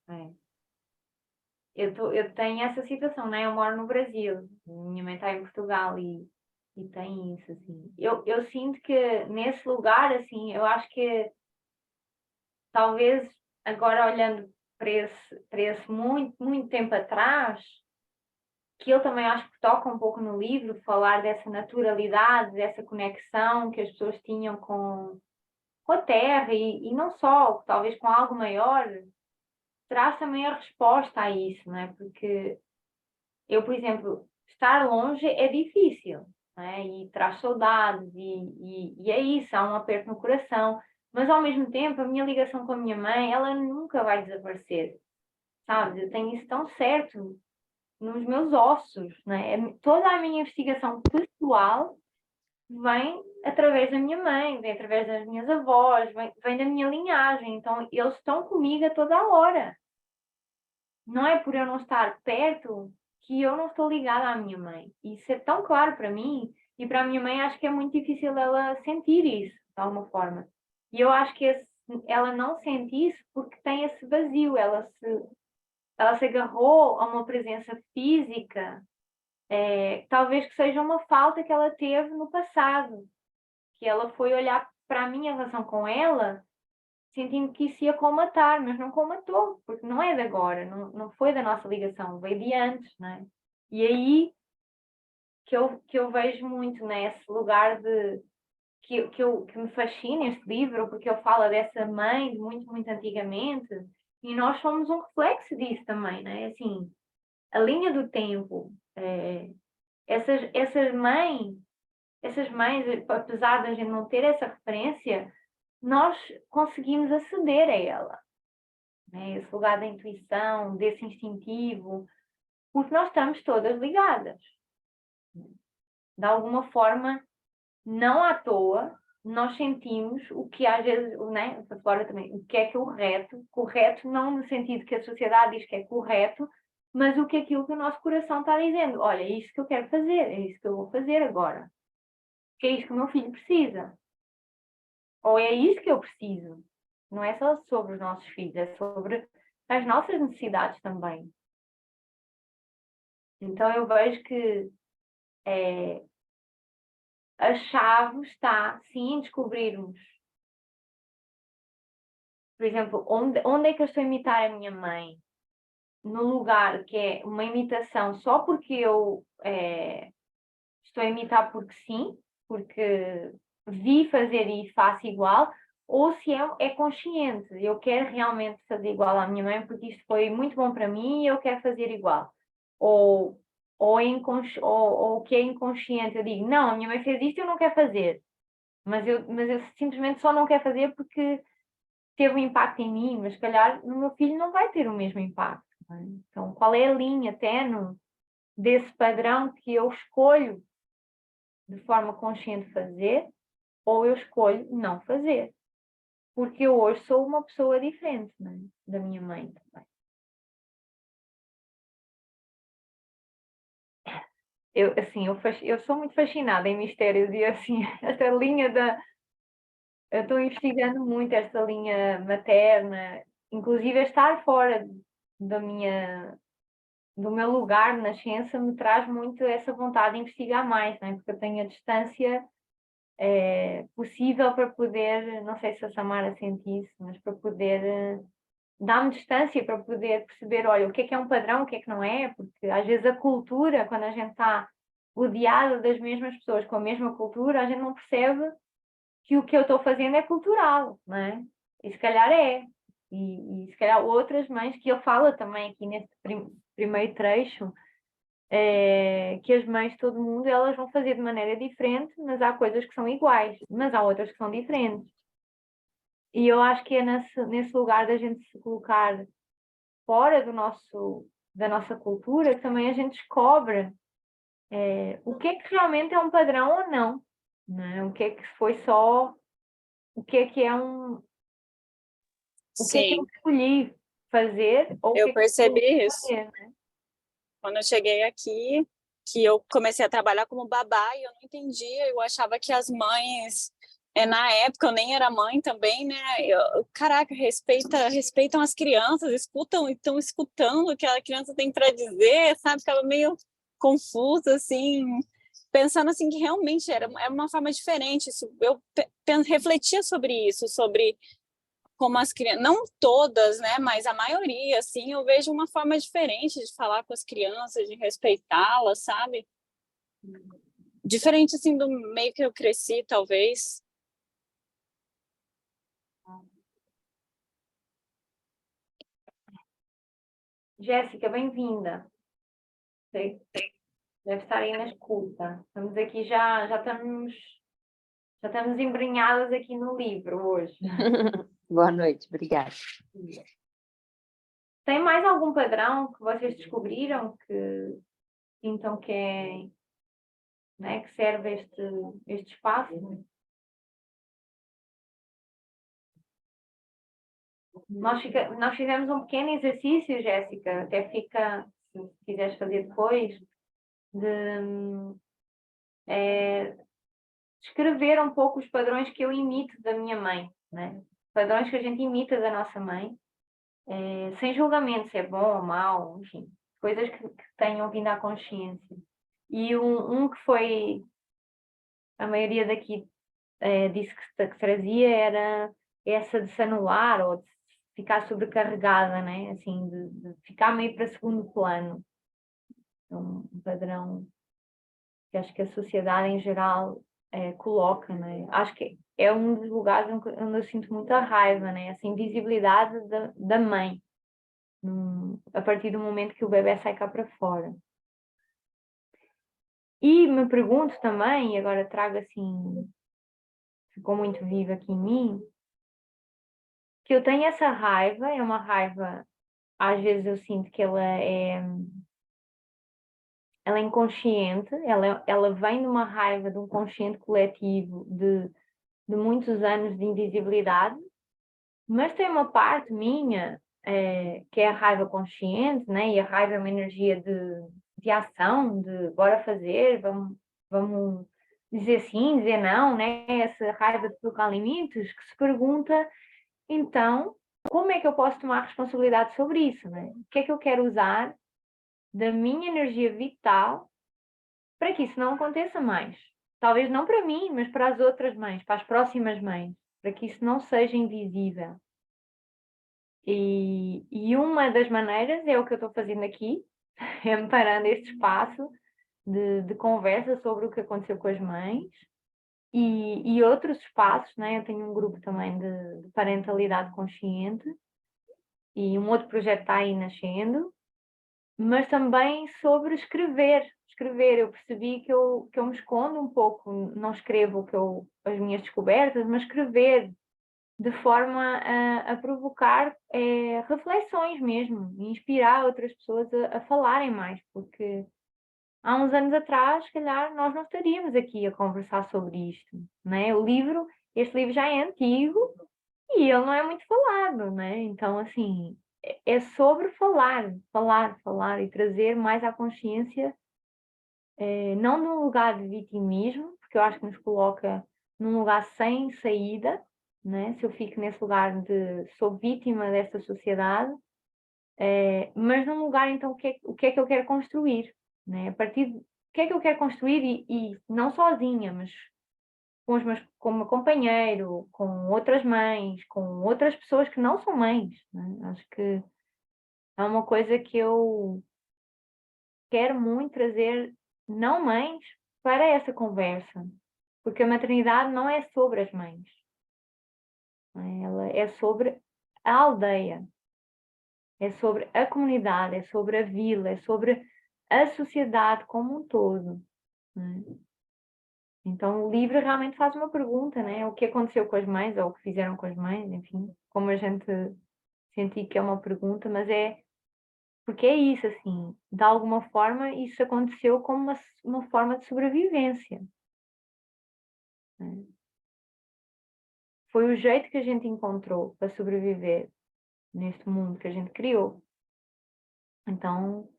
É. Eu tenho essa situação, né? Eu moro no Brasil, minha mãe está em Portugal e tem isso, assim. Eu sinto que nesse lugar, assim, eu acho que talvez agora olhando para esse muito, muito tempo atrás, que eu também acho que toca um pouco no livro, falar dessa naturalidade, dessa conexão que as pessoas tinham com a Terra e não só, talvez com algo maior, traz também a resposta a isso, não é? Porque eu, por exemplo, estar longe é difícil, né? E traz saudades, e é isso, há um aperto no coração, mas ao mesmo tempo a minha ligação com a minha mãe, ela nunca vai desaparecer, sabe? Eu tenho isso tão certo nos meus ossos, né? Toda a minha investigação pessoal vem através da minha mãe, vem através das minhas avós, vem da minha linhagem, então eles estão comigo a toda a hora. Não é por eu não estar perto que eu não estou ligada à minha mãe. Isso é tão claro para mim e para a minha mãe acho que é muito difícil ela sentir isso, de alguma forma. E eu acho que ela não sente isso porque tem esse vazio, ela se agarrou a uma presença física, talvez que seja uma falta que ela teve no passado, que ela foi olhar para a minha relação com ela sentindo que isso ia colmatar, mas não colmatou, porque não é de agora, não foi da nossa ligação, veio de antes, não é? E aí que eu vejo muito nesse lugar de que me fascina este livro, porque ele fala dessa mãe de muito, muito antigamente, e nós somos um reflexo disso também, não é? Assim, a linha do tempo, essas mães, apesar de a gente não ter essa referência, nós conseguimos aceder a ela, né? Esse lugar da intuição, desse instintivo, porque nós estamos todas ligadas. De alguma forma, não à toa, nós sentimos o que às vezes, né, fora também, o que é correto não no sentido que a sociedade diz que é correto, mas o que é aquilo que o nosso coração está dizendo. Olha, é isto que eu quero fazer, é isto que eu vou fazer agora. Que é isto que o meu filho precisa. Ou é isso que eu preciso. Não é só sobre os nossos filhos, é sobre as nossas necessidades também. Então eu vejo que a chave está, sim, em descobrirmos, por exemplo, onde é que eu estou a imitar a minha mãe? No lugar que é uma imitação só porque eu estou a imitar porque sim, porque vi fazer e faço igual, ou se é consciente, eu quero realmente fazer igual à minha mãe porque isto foi muito bom para mim e eu quero fazer igual. Ou o que é inconsciente, eu digo, não, a minha mãe fez isto e eu não quero fazer. Mas eu simplesmente só não quero fazer porque teve um impacto em mim, mas se calhar no meu filho não vai ter o mesmo impacto. Não é? Então, qual é a linha ténue desse padrão que eu escolho de forma consciente fazer ou eu escolho não fazer? Porque eu hoje sou uma pessoa diferente, não é? Da minha mãe também. Eu sou muito fascinada em mistérios e assim, esta linha eu estou investigando muito esta linha materna, inclusive estar fora do meu lugar na ciência me traz muito essa vontade de investigar mais, não é? Porque eu tenho a distância possível para poder, não sei se a Samara sente isso, mas para poder dar-me distância para poder perceber, olha, o que é um padrão, o que é que não é, porque às vezes a cultura, quando a gente está rodeada das mesmas pessoas com a mesma cultura, a gente não percebe que o que eu estou fazendo é cultural, não é? E se calhar é. E se calhar outras mães, que ele fala também aqui neste primeiro trecho, que as mães de todo mundo, elas vão fazer de maneira diferente, mas há coisas que são iguais, mas há outras que são diferentes. E eu acho que é nesse lugar da gente se colocar fora da nossa cultura que também a gente descobre o que é que realmente é um padrão ou não, né? O que é que foi só, o que é o que é que eu Sim, escolhi fazer ou o que eu é que eu escolhi percebi isso. fazer, né? Quando eu cheguei aqui, que eu comecei a trabalhar como babá e eu não entendia, eu achava que as mães, na época eu nem era mãe também, né? Caraca, respeitam as crianças, estão escutando o que a criança tem para dizer, sabe? Ficava meio confusa, assim, pensando assim que realmente era uma forma diferente. Eu refletia sobre isso, sobre como as crianças, não todas, né, mas a maioria, assim, eu vejo uma forma diferente de falar com as crianças, de respeitá-las, sabe? Diferente, assim, do meio que eu cresci, talvez. Jéssica, bem-vinda. Deve estar aí na escuta. Estamos aqui já estamos embrenhadas aqui no livro hoje. Boa noite, obrigada. Tem mais algum padrão que vocês descobriram que sintam que né, que serve este espaço? Nós fizemos um pequeno exercício, Jéssica, até fica, se quiseres fazer depois, de descrever um pouco os padrões que eu imito da minha mãe, né? Padrões que a gente imita da nossa mãe, sem julgamento se é bom ou mau, enfim, coisas que tenham vindo à consciência. E um que foi, a maioria daqui disse que trazia era essa de se anular ou de ficar sobrecarregada, né? Assim, de ficar meio para segundo plano. Um padrão que acho que a sociedade em geral coloca, né? Acho que é um dos lugares onde eu sinto muita raiva, né? Essa invisibilidade da mãe, a partir do momento que o bebê sai cá para fora. E me pergunto também, e agora trago assim, ficou muito vivo aqui em mim, que eu tenho essa raiva, é uma raiva, às vezes eu sinto que ela é inconsciente, ela vem de uma raiva de um consciente coletivo de muitos anos de invisibilidade, mas tem uma parte minha, que é a raiva consciente, né? E a raiva é uma energia de ação, de bora fazer, vamos dizer sim, dizer não, né? Essa raiva de colocar limites, que se pergunta, então, como é que eu posso tomar responsabilidade sobre isso, né? O que é que eu quero usar da minha energia vital para que isso não aconteça mais? Talvez não para mim, mas para as outras mães, para as próximas mães, para que isso não seja invisível. E uma das maneiras é o que eu estou fazendo aqui, é me parando este espaço de conversa sobre o que aconteceu com as mães e outros espaços, né? Eu tenho um grupo também de parentalidade consciente e um outro projeto está aí nascendo, mas também sobre escrever. Escrever, eu percebi que eu me escondo um pouco, não escrevo as minhas descobertas, mas escrever de forma a provocar reflexões mesmo, e inspirar outras pessoas a falarem mais, porque há uns anos atrás, se calhar, nós não estaríamos aqui a conversar sobre isto, né? Este livro já é antigo e ele não é muito falado, né? Então, assim, é sobre falar e trazer mais à consciência, não num lugar de vitimismo, porque eu acho que nos coloca num lugar sem saída, né? Se eu fico nesse lugar de sou vítima desta sociedade, mas num lugar, então, o que é que eu quero construir, né? A partir de o que é que eu quero construir e não sozinha, mas com o meu companheiro, com outras mães, com outras pessoas que não são mães, né? Acho que é uma coisa que eu quero muito trazer não mães para essa conversa, porque a maternidade não é sobre as mães, né? Ela é sobre a aldeia, é sobre a comunidade, é sobre a vila, é sobre a sociedade como um todo, né? Então o livro realmente faz uma pergunta, né? O que aconteceu com as mães, ou o que fizeram com as mães, enfim, como a gente senti que é uma pergunta, mas é porque é isso, assim, de alguma forma isso aconteceu como uma forma de sobrevivência, né? Foi o jeito que a gente encontrou para sobreviver neste mundo que a gente criou. Então,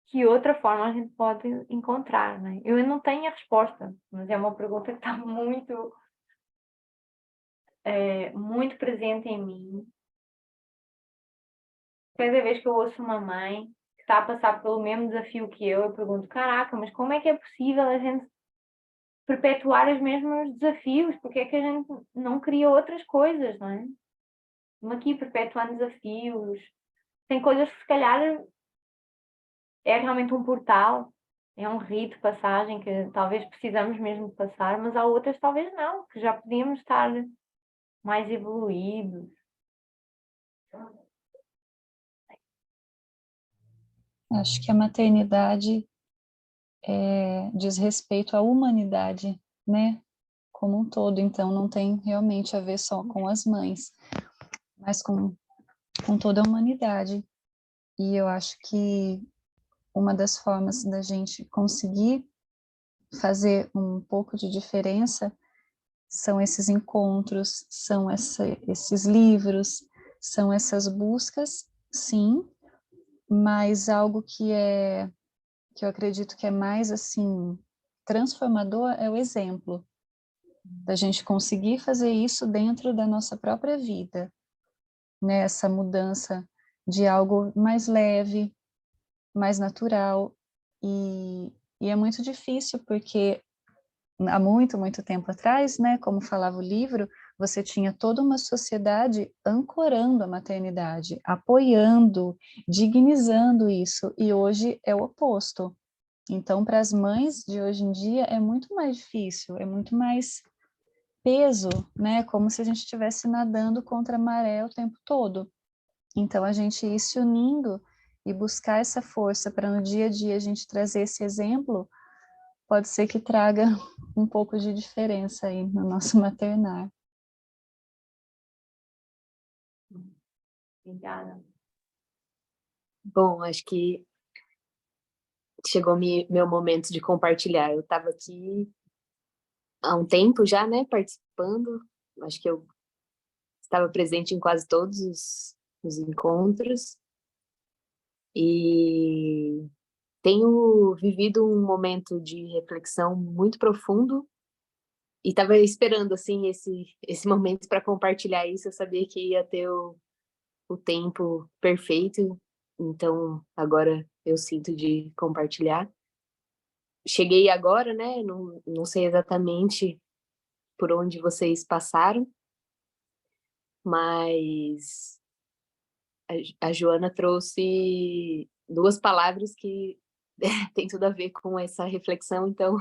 que outra forma a gente pode encontrar, né? Eu não tenho a resposta, mas é uma pergunta que está muito presente em mim. Cada vez que eu ouço uma mãe que está a passar pelo mesmo desafio que eu pergunto, caraca, mas como é que é possível a gente perpetuar os mesmos desafios? Porque é que a gente não cria outras coisas, não é? Estamos aqui perpetuando desafios. Tem coisas que se calhar é realmente um portal, é um rito de passagem que talvez precisamos mesmo de passar, mas há outras talvez não, que já podíamos estar mais evoluídos. Acho que a maternidade diz respeito à humanidade, né? Como um todo, então não tem realmente a ver só com as mães, mas com toda a humanidade. E eu acho que uma das formas da gente conseguir fazer um pouco de diferença são esses encontros, são esses livros, são essas buscas, sim, mas algo que eu acredito que é mais assim transformador é o exemplo da gente conseguir fazer isso dentro da nossa própria vida, né? Essa mudança de algo mais leve, mais natural, e é muito difícil porque há muito, muito tempo atrás, né, como falava o livro, você tinha toda uma sociedade ancorando a maternidade, apoiando, dignizando isso, e hoje é o oposto. Então, para as mães de hoje em dia é muito mais difícil, é muito mais peso, né, como se a gente estivesse nadando contra a maré o tempo todo. Então, a gente ir se unindo e buscar essa força para no dia a dia a gente trazer esse exemplo, pode ser que traga um pouco de diferença aí no nosso maternar. Obrigada. Bom, acho que chegou meu momento de compartilhar. Eu estava aqui há um tempo já, né, participando. Acho que eu estava presente em quase todos os encontros. E tenho vivido um momento de reflexão muito profundo e estava esperando, assim, esse momento para compartilhar isso. Eu sabia que ia ter o tempo perfeito, então agora eu sinto de compartilhar. Cheguei agora, né? Não sei exatamente por onde vocês passaram, mas a Joana trouxe duas palavras que tem tudo a ver com essa reflexão, então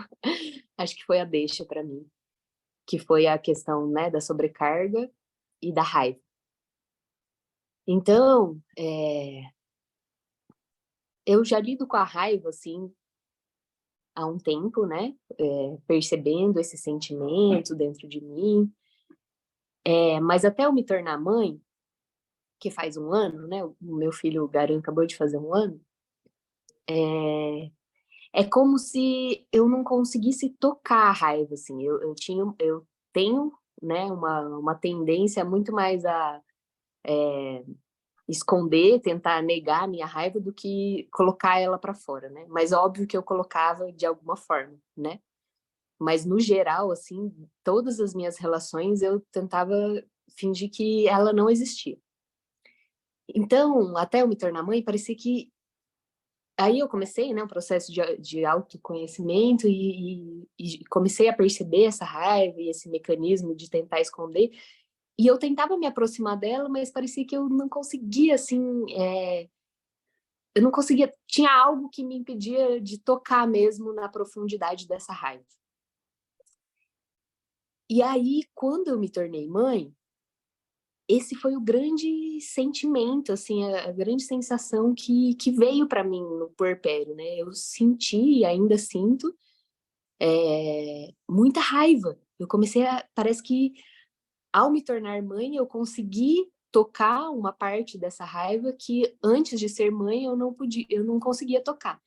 acho que foi a deixa para mim, que foi a questão, né, da sobrecarga e da raiva. Então, eu já lido com a raiva, assim, há um tempo, né, percebendo esse sentimento dentro de mim, mas até eu me tornar mãe, que faz um ano, né, o meu filho Garan acabou de fazer um ano, é como se eu não conseguisse tocar a raiva, assim. Eu tenho, né, uma tendência muito mais a esconder, tentar negar a minha raiva do que colocar ela para fora, né? Mas óbvio que eu colocava de alguma forma, né? Mas no geral, assim, todas as minhas relações eu tentava fingir que ela não existia. Então, até eu me tornar mãe, parecia que aí eu comecei, né, um processo de autoconhecimento e comecei a perceber essa raiva e esse mecanismo de tentar esconder. E eu tentava me aproximar dela, mas parecia que eu não conseguia, assim, eu não conseguia, tinha algo que me impedia de tocar mesmo na profundidade dessa raiva. E aí, quando eu me tornei mãe, esse foi o grande sentimento, assim, a grande sensação que veio para mim no puerpério, né? Eu senti e ainda sinto muita raiva. Eu comecei parece que ao me tornar mãe, eu consegui tocar uma parte dessa raiva que antes de ser mãe eu não conseguia tocar.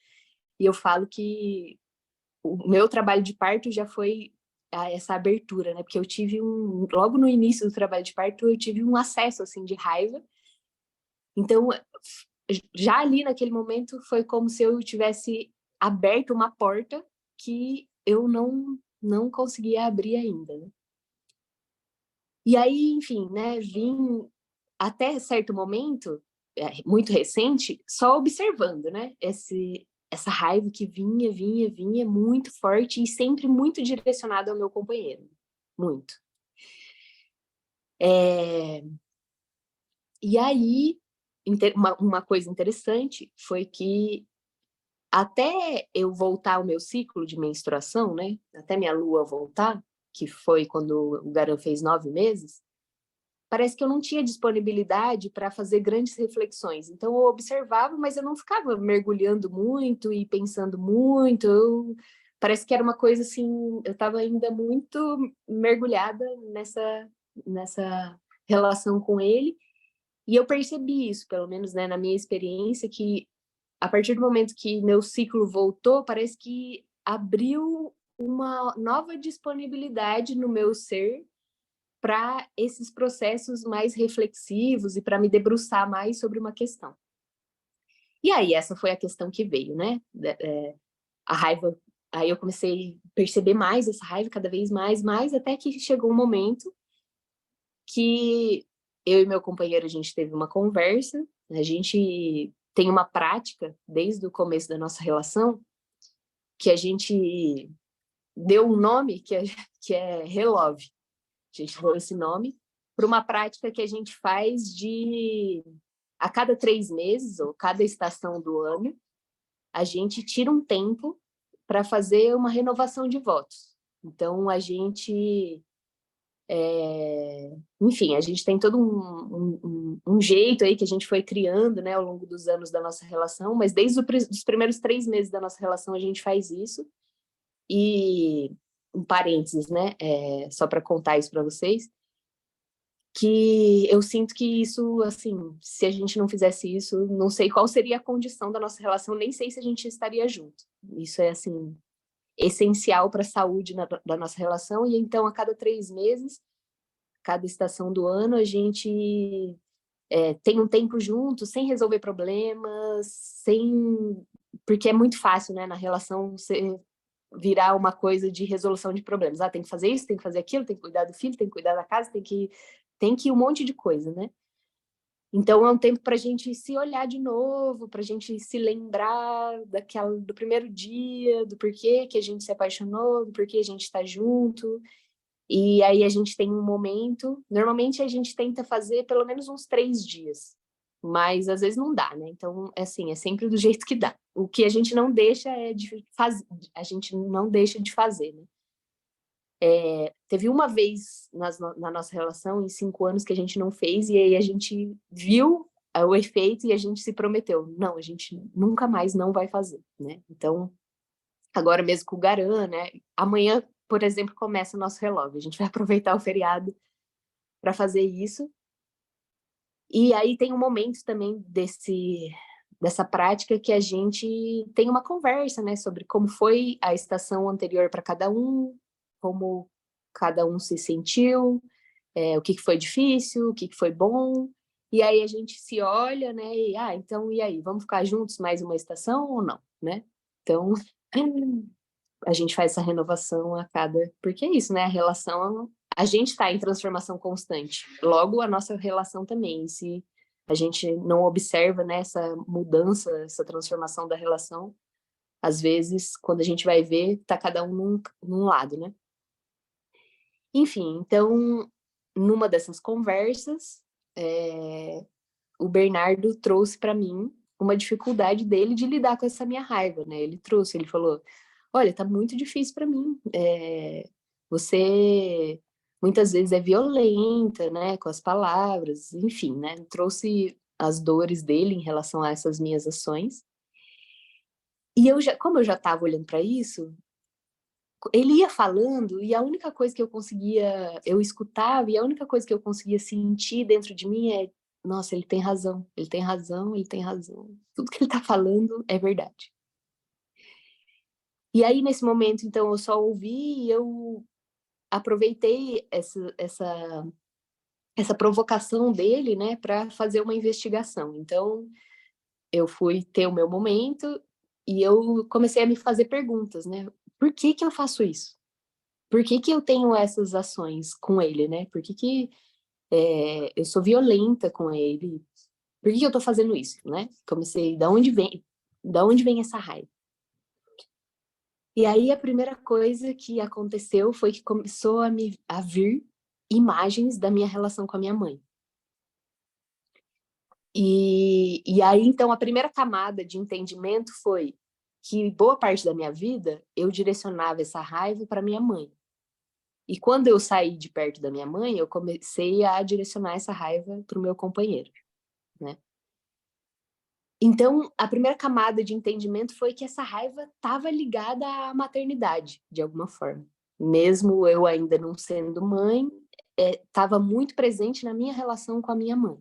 E eu falo que o meu trabalho de parto já foi essa abertura, né? Porque eu tive logo no início do trabalho de parto, eu tive um acesso, assim, de raiva. Então, já ali naquele momento, foi como se eu tivesse aberto uma porta que eu não conseguia abrir ainda, né? E aí, enfim, né, vim até certo momento, muito recente, só observando, né, essa raiva que vinha muito forte e sempre muito direcionada ao meu companheiro, muito. E aí, uma coisa interessante foi que até eu voltar ao meu ciclo de menstruação, né, até minha lua voltar, que foi quando o Garan fez 9 meses, parece que eu não tinha disponibilidade para fazer grandes reflexões. Então, eu observava, mas eu não ficava mergulhando muito e pensando muito. Parece que era uma coisa assim, eu estava ainda muito mergulhada nessa relação com ele. E eu percebi isso, pelo menos, né, na minha experiência, que a partir do momento que meu ciclo voltou, parece que abriu uma nova disponibilidade no meu ser para esses processos mais reflexivos e para me debruçar mais sobre uma questão. E aí, essa foi a questão que veio, né? A raiva, aí eu comecei a perceber mais essa raiva, cada vez mais, até que chegou um momento que eu e meu companheiro, a gente teve uma conversa, a gente tem uma prática, desde o começo da nossa relação, que a gente deu um nome que é Relove. A gente deu esse nome para uma prática que a gente faz a cada 3 meses, ou cada estação do ano, a gente tira um tempo para fazer uma renovação de votos. Então, a gente... enfim, a gente tem todo um jeito aí que a gente foi criando, né, ao longo dos anos da nossa relação, mas desde os primeiros 3 meses da nossa relação a gente faz isso. E, um parênteses, né, só para contar isso para vocês, que eu sinto que isso, assim, se a gente não fizesse isso, não sei qual seria a condição da nossa relação, nem sei se a gente estaria junto. Isso é, assim, essencial para a saúde da nossa relação. E então, a cada 3 meses, cada estação do ano, a gente tem um tempo junto, sem resolver problemas, sem porque é muito fácil, né, na relação você virar uma coisa de resolução de problemas. Ah, tem que fazer isso, tem que fazer aquilo, tem que cuidar do filho, tem que cuidar da casa, tem que um monte de coisa, né? Então, é um tempo para a gente se olhar de novo, para a gente se lembrar do primeiro dia, do porquê que a gente se apaixonou, do porquê a gente está junto. E aí a gente tem um momento, normalmente a gente tenta fazer pelo menos uns 3 dias, mas às vezes não dá, né? Então, assim, é sempre do jeito que dá. O que a gente não deixa de fazer, a gente não deixa de fazer, né? Teve uma vez na nossa relação, em 5 anos, que a gente não fez, e aí a gente viu o efeito e a gente se prometeu, não, a gente nunca mais não vai fazer, né? Então, agora mesmo com o Garan, né? Amanhã, por exemplo, começa o nosso relógio, a gente vai aproveitar o feriado para fazer isso. E aí tem um momento também dessa prática que a gente tem uma conversa, né, sobre como foi a estação anterior para cada um, como cada um se sentiu, o que foi difícil, o que foi bom, e aí a gente se olha, né, e então, e aí, vamos ficar juntos mais uma estação ou não, né? Então, a gente faz essa renovação porque é isso, né, a relação, a gente está em transformação constante, logo a nossa relação também, se a gente não observa, né, essa mudança, essa transformação da relação, às vezes, quando a gente vai ver, tá cada um num lado, né? Enfim, então, numa dessas conversas, o Bernardo trouxe para mim uma dificuldade dele de lidar com essa minha raiva, né? Ele falou, olha, tá muito difícil para mim, você muitas vezes é violenta, né, com as palavras, enfim, né? Trouxe as dores dele em relação a essas minhas ações. E como eu já estava olhando para isso, ele ia falando e a única coisa que eu escutava e a única coisa que eu conseguia sentir dentro de mim nossa, ele tem razão, ele tem razão, ele tem razão. Tudo que ele tá falando é verdade. E aí, nesse momento, então, eu só ouvi e eu aproveitei essa provocação dele, né, para fazer uma investigação. Então, eu fui ter o meu momento e eu comecei a me fazer perguntas, né? Por que que eu faço isso? Por que que eu tenho essas ações com ele, né? Por que que eu sou violenta com ele? Por que que eu tô fazendo isso, né? Comecei, da onde vem essa raiva? E aí a primeira coisa que aconteceu foi que começou a vir imagens da minha relação com a minha mãe. E aí, então, a primeira camada de entendimento foi que boa parte da minha vida eu direcionava essa raiva para minha mãe. E quando eu saí de perto da minha mãe, eu comecei a direcionar essa raiva para o meu companheiro, né? Então, a primeira camada de entendimento foi que essa raiva estava ligada à maternidade, de alguma forma. Mesmo eu ainda não sendo mãe, estava muito presente na minha relação com a minha mãe.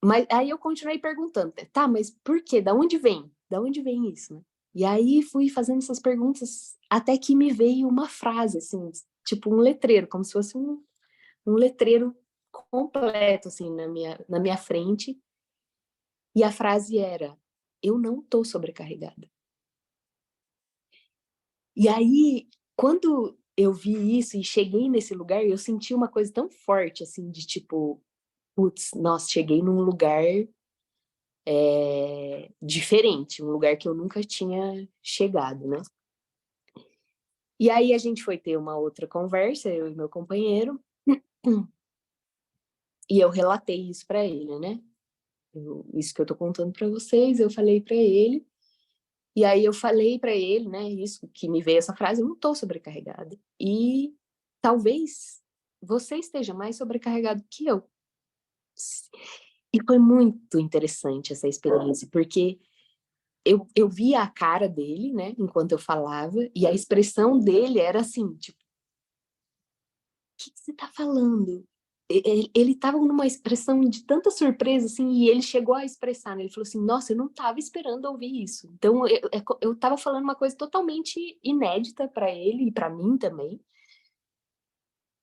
Mas aí eu continuei perguntando, tá, mas por quê? Da onde vem? Da onde vem isso, né? E aí fui fazendo essas perguntas até que me veio uma frase, assim, tipo um letreiro, como se fosse um letreiro completo, assim, na minha frente. E a frase era, eu não tô sobrecarregada. E aí, quando eu vi isso e cheguei nesse lugar, eu senti uma coisa tão forte, assim, de tipo, putz, nossa, cheguei num lugar diferente, um lugar que eu nunca tinha chegado, né? E aí a gente foi ter uma outra conversa, eu e meu companheiro, e eu relatei isso para ele, né? Isso que eu tô contando para vocês, eu falei para ele, e aí eu falei para ele, né, isso que me veio essa frase, eu não tô sobrecarregada. E talvez você esteja mais sobrecarregado que eu. E foi muito interessante essa experiência, porque eu via a cara dele, né, enquanto eu falava, e a expressão dele era assim, tipo, o que você tá falando? Ele estava numa expressão de tanta surpresa, assim, e ele chegou a expressar, né? Ele falou assim, nossa, eu não estava esperando ouvir isso. Então, eu estava falando uma coisa totalmente inédita para ele e para mim também.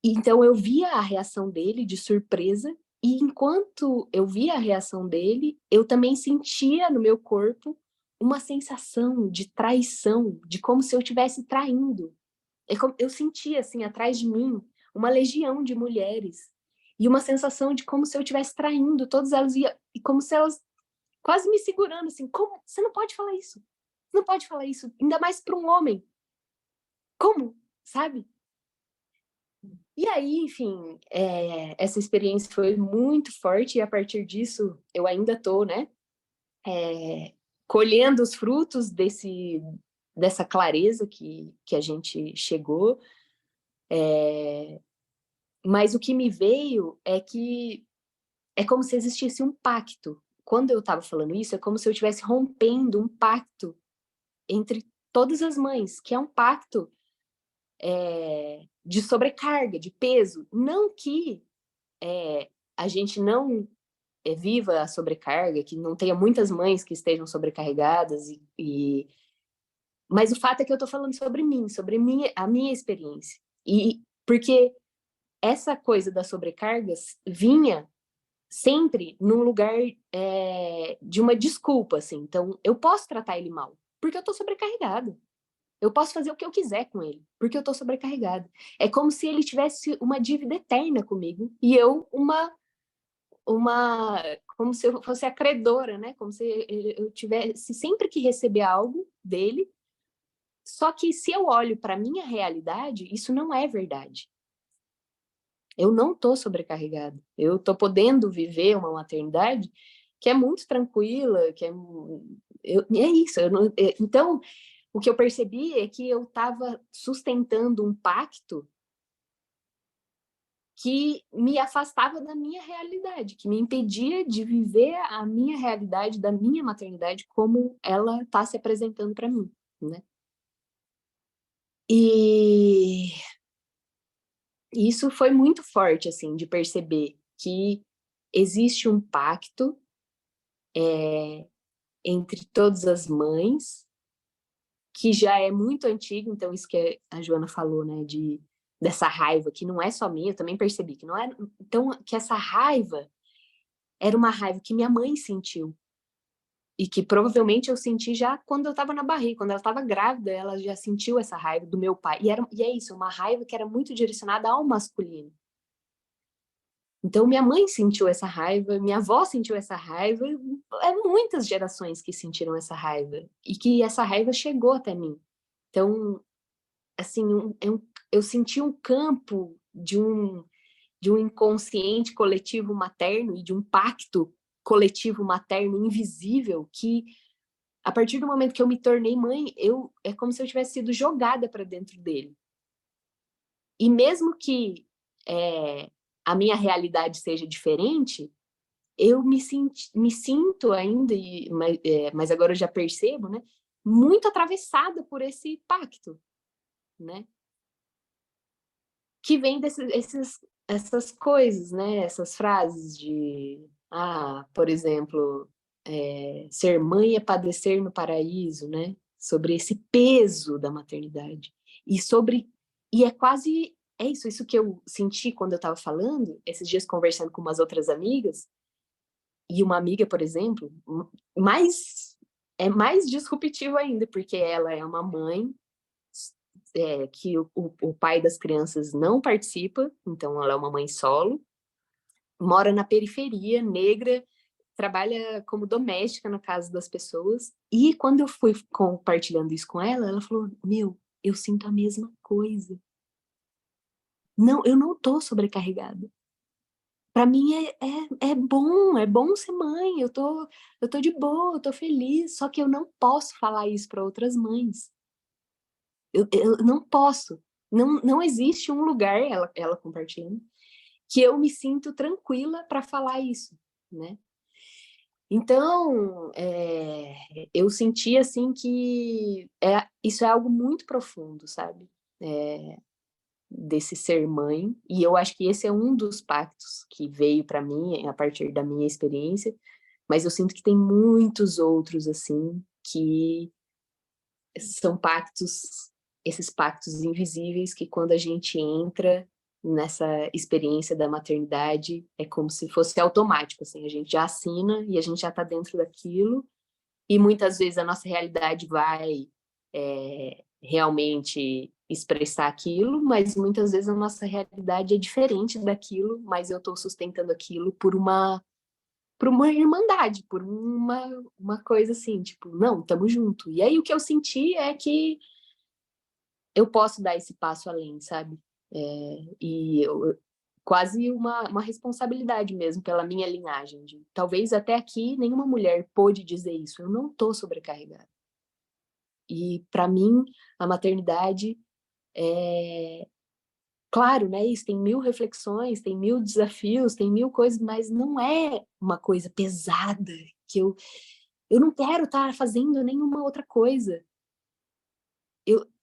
Então, eu via a reação dele de surpresa, e enquanto eu via a reação dele, eu também sentia no meu corpo uma sensação de traição, de como se eu estivesse traindo. Eu sentia, assim, atrás de mim, uma legião de mulheres, e uma sensação de como se eu estivesse traindo todas elas, e como se elas quase me segurando, assim, como? Você não pode falar isso. Você não pode falar isso, ainda mais para um homem. Como? Sabe? E aí, enfim, essa experiência foi muito forte, e a partir disso, eu ainda estou, né, colhendo os frutos dessa clareza que a gente chegou. Mas o que me veio é que é como se existisse um pacto. Quando eu estava falando isso, é como se eu estivesse rompendo um pacto entre todas as mães, que é um pacto de sobrecarga, de peso. Não que a gente não viva a sobrecarga, que não tenha muitas mães que estejam sobrecarregadas, mas o fato é que eu estou falando sobre mim, sobre a minha experiência. E porque essa coisa das sobrecargas vinha sempre num lugar de uma desculpa, assim. Então, eu posso tratar ele mal, porque eu estou sobrecarregada. Eu posso fazer o que eu quiser com ele, porque eu estou sobrecarregada. É como se ele tivesse uma dívida eterna comigo e eu como se eu fosse a credora, né? Como se eu tivesse sempre que receber algo dele. Só que se eu olho para minha realidade, isso não é verdade. Eu não estou sobrecarregada. Eu estou podendo viver uma maternidade que é muito tranquila, é isso. Então, o que eu percebi é que eu estava sustentando um pacto que me afastava da minha realidade, que me impedia de viver a minha realidade da minha maternidade como ela está se apresentando para mim, né? E isso foi muito forte, assim, de perceber que existe um pacto entre todas as mães, que já é muito antigo. Então isso que a Joana falou, né, dessa raiva, que não é só minha, eu também percebi que não é, então, que essa raiva era uma raiva que minha mãe sentiu, e que provavelmente eu senti já quando eu estava na barriga, quando ela estava grávida, ela já sentiu essa raiva do meu pai, e é isso, uma raiva que era muito direcionada ao masculino. Então, minha mãe sentiu essa raiva, minha avó sentiu essa raiva, muitas gerações que sentiram essa raiva, e que essa raiva chegou até mim. Então, assim, eu senti um campo de um inconsciente coletivo materno e de um pacto coletivo materno invisível que, a partir do momento que eu me tornei mãe, é como se eu tivesse sido jogada para dentro dele. E mesmo que a minha realidade seja diferente, eu me sinto ainda, mas agora eu já percebo, né, muito atravessada por esse pacto, né? Que vem essas coisas, né? Essas frases de, por exemplo, ser mãe é padecer no paraíso, né? Sobre esse peso da maternidade. E é isso que eu senti quando eu estava falando, esses dias conversando com umas outras amigas, e uma amiga, por exemplo, é mais disruptivo ainda, porque ela é uma mãe que o pai das crianças não participa, então ela é uma mãe solo, mora na periferia, negra, trabalha como doméstica na casa das pessoas, e quando eu fui compartilhando isso com ela, ela falou, eu sinto a mesma coisa. Não, eu não tô sobrecarregada. Para mim é bom ser mãe, eu tô de boa, eu tô feliz, só que eu não posso falar isso para outras mães. Eu não posso. Não existe um lugar, ela compartilhando, que eu me sinto tranquila para falar isso, né? Então, eu senti, assim, que isso é algo muito profundo, sabe? Desse ser mãe, e eu acho que esse é um dos pactos que veio para mim a partir da minha experiência, mas eu sinto que tem muitos outros, assim, que são esses pactos invisíveis, que quando a gente entra nessa experiência da maternidade, é como se fosse automático, assim, a gente já assina e a gente já está dentro daquilo, e muitas vezes a nossa realidade vai realmente expressar aquilo, mas muitas vezes a nossa realidade é diferente daquilo, mas eu estou sustentando aquilo por uma irmandade, por uma coisa assim, tipo, não, estamos junto. E aí o que eu senti é que eu posso dar esse passo além, sabe? Quase uma responsabilidade mesmo pela minha linhagem. Talvez até aqui nenhuma mulher pôde dizer isso, eu não estou sobrecarregada. E para mim, a maternidade claro, né? Isso tem 1000 reflexões, tem 1000 desafios, tem 1000 coisas, mas não é uma coisa pesada que eu não quero estar fazendo nenhuma outra coisa.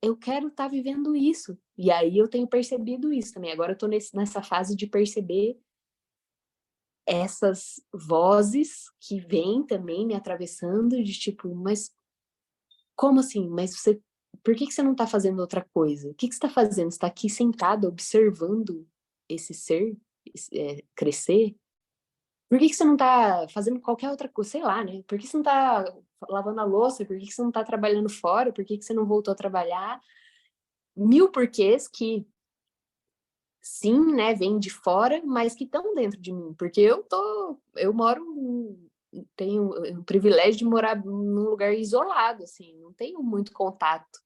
Eu quero estar vivendo isso. E aí eu tenho percebido isso também. Agora eu estou nessa fase de perceber essas vozes que vêm também me atravessando, de tipo, mas como assim? Mas por que você não está fazendo outra coisa? O que você está fazendo? Você está aqui sentado observando esse ser crescer? Por que você não está fazendo qualquer outra coisa? Sei lá, né? Por que você não está lavando a louça? Por que você não está trabalhando fora? Por que você não voltou a trabalhar? 1000 porquês que, sim, né, vêm de fora, mas que estão dentro de mim. Porque eu tenho o privilégio de morar num lugar isolado, assim, não tenho muito contato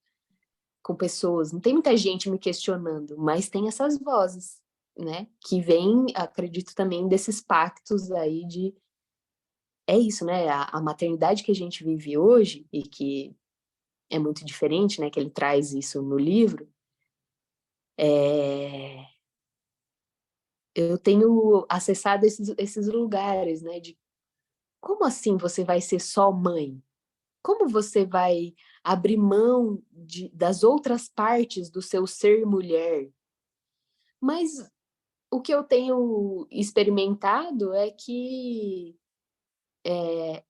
com pessoas, não tem muita gente me questionando, mas tem essas vozes, né, que vêm, acredito também, desses pactos aí é isso, né, a maternidade que a gente vive hoje, e que é muito diferente, né, que ele traz isso no livro, eu tenho acessado esses lugares, né, de como assim você vai ser só mãe? Como você vai abrir mão das outras partes do seu ser mulher? Mas o que eu tenho experimentado é que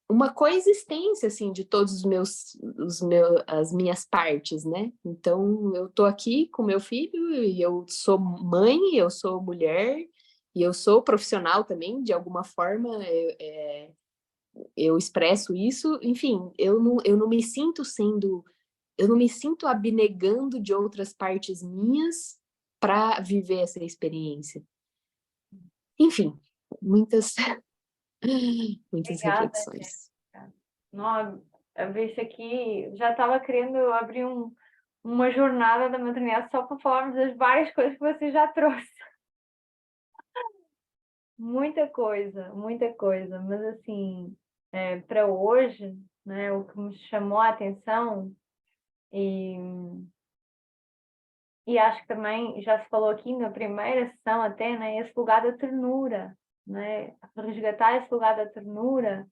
uma coexistência assim de todos as minhas partes, né? Então eu tô aqui com meu filho e eu sou mãe, eu sou mulher e eu sou profissional também, de alguma forma eu expresso isso. Enfim, eu não me sinto eu não me sinto abnegando de outras partes minhas para viver essa experiência. Enfim, muitas Obrigada, reflexões. Jéssica. Não, a ver isso aqui, já estava querendo abrir uma jornada da maternidade só para falarmos das várias coisas que você já trouxe. Muita coisa. Mas assim, para hoje, né, o que me chamou a atenção e acho que também já se falou aqui na primeira sessão até, né, esse lugar da ternura, né, resgatar esse lugar da ternura,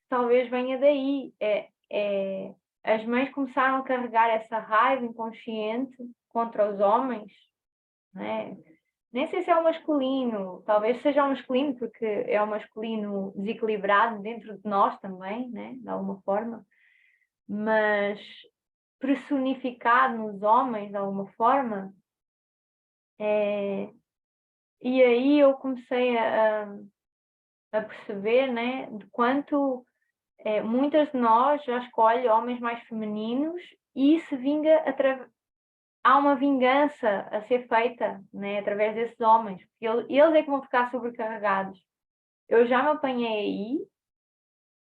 talvez venha daí. As mães começaram a carregar essa raiva inconsciente contra os homens, né? Nem sei se é o masculino, talvez seja o masculino, porque é o masculino desequilibrado dentro de nós também, né? De alguma forma, mas personificado nos homens de alguma forma. E aí eu comecei a perceber, né, de quanto muitas de nós já escolhem homens mais femininos e isso vinga há uma vingança a ser feita, né, através desses homens, porque eles é que vão ficar sobrecarregados. Eu já me apanhei aí,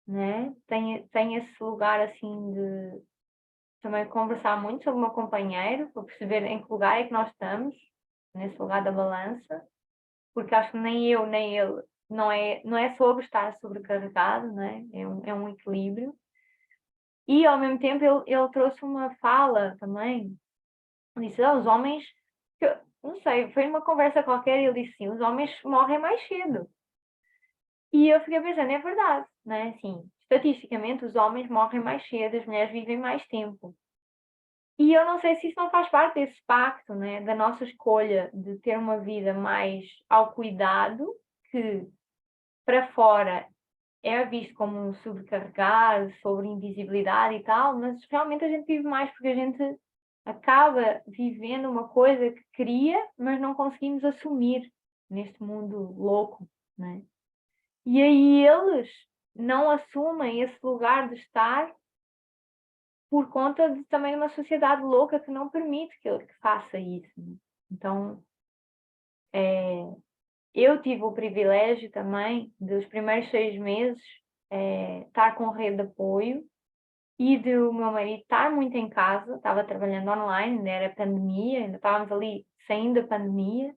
né, tenho esse lugar assim de também conversar muito sobre o meu companheiro, para perceber em que lugar é que nós estamos, nesse lugar da balança, porque acho que nem eu nem ele não é sobre estar sobrecarregado, né? É um equilíbrio. E ao mesmo tempo ele trouxe uma fala também, disse, os homens, não sei, foi numa conversa qualquer e ele disse sim, os homens morrem mais cedo. E eu fiquei pensando, é verdade, né? Assim, estatisticamente os homens morrem mais cedo, as mulheres vivem mais tempo. E eu não sei se isso não faz parte desse pacto, né? Da nossa escolha de ter uma vida mais ao cuidado, que para fora é visto como um sobrecarregado, sobre invisibilidade e tal, mas realmente a gente vive mais porque a gente acaba vivendo uma coisa que queria, mas não conseguimos assumir neste mundo louco, né? E aí eles não assumem esse lugar de estar por conta também de uma sociedade louca que não permite que faça isso. Então, eu tive o privilégio também, dos primeiros 6 meses, estar com rede de apoio e de o meu marido estar muito em casa, estava trabalhando online, ainda era pandemia, ainda estávamos ali saindo da pandemia,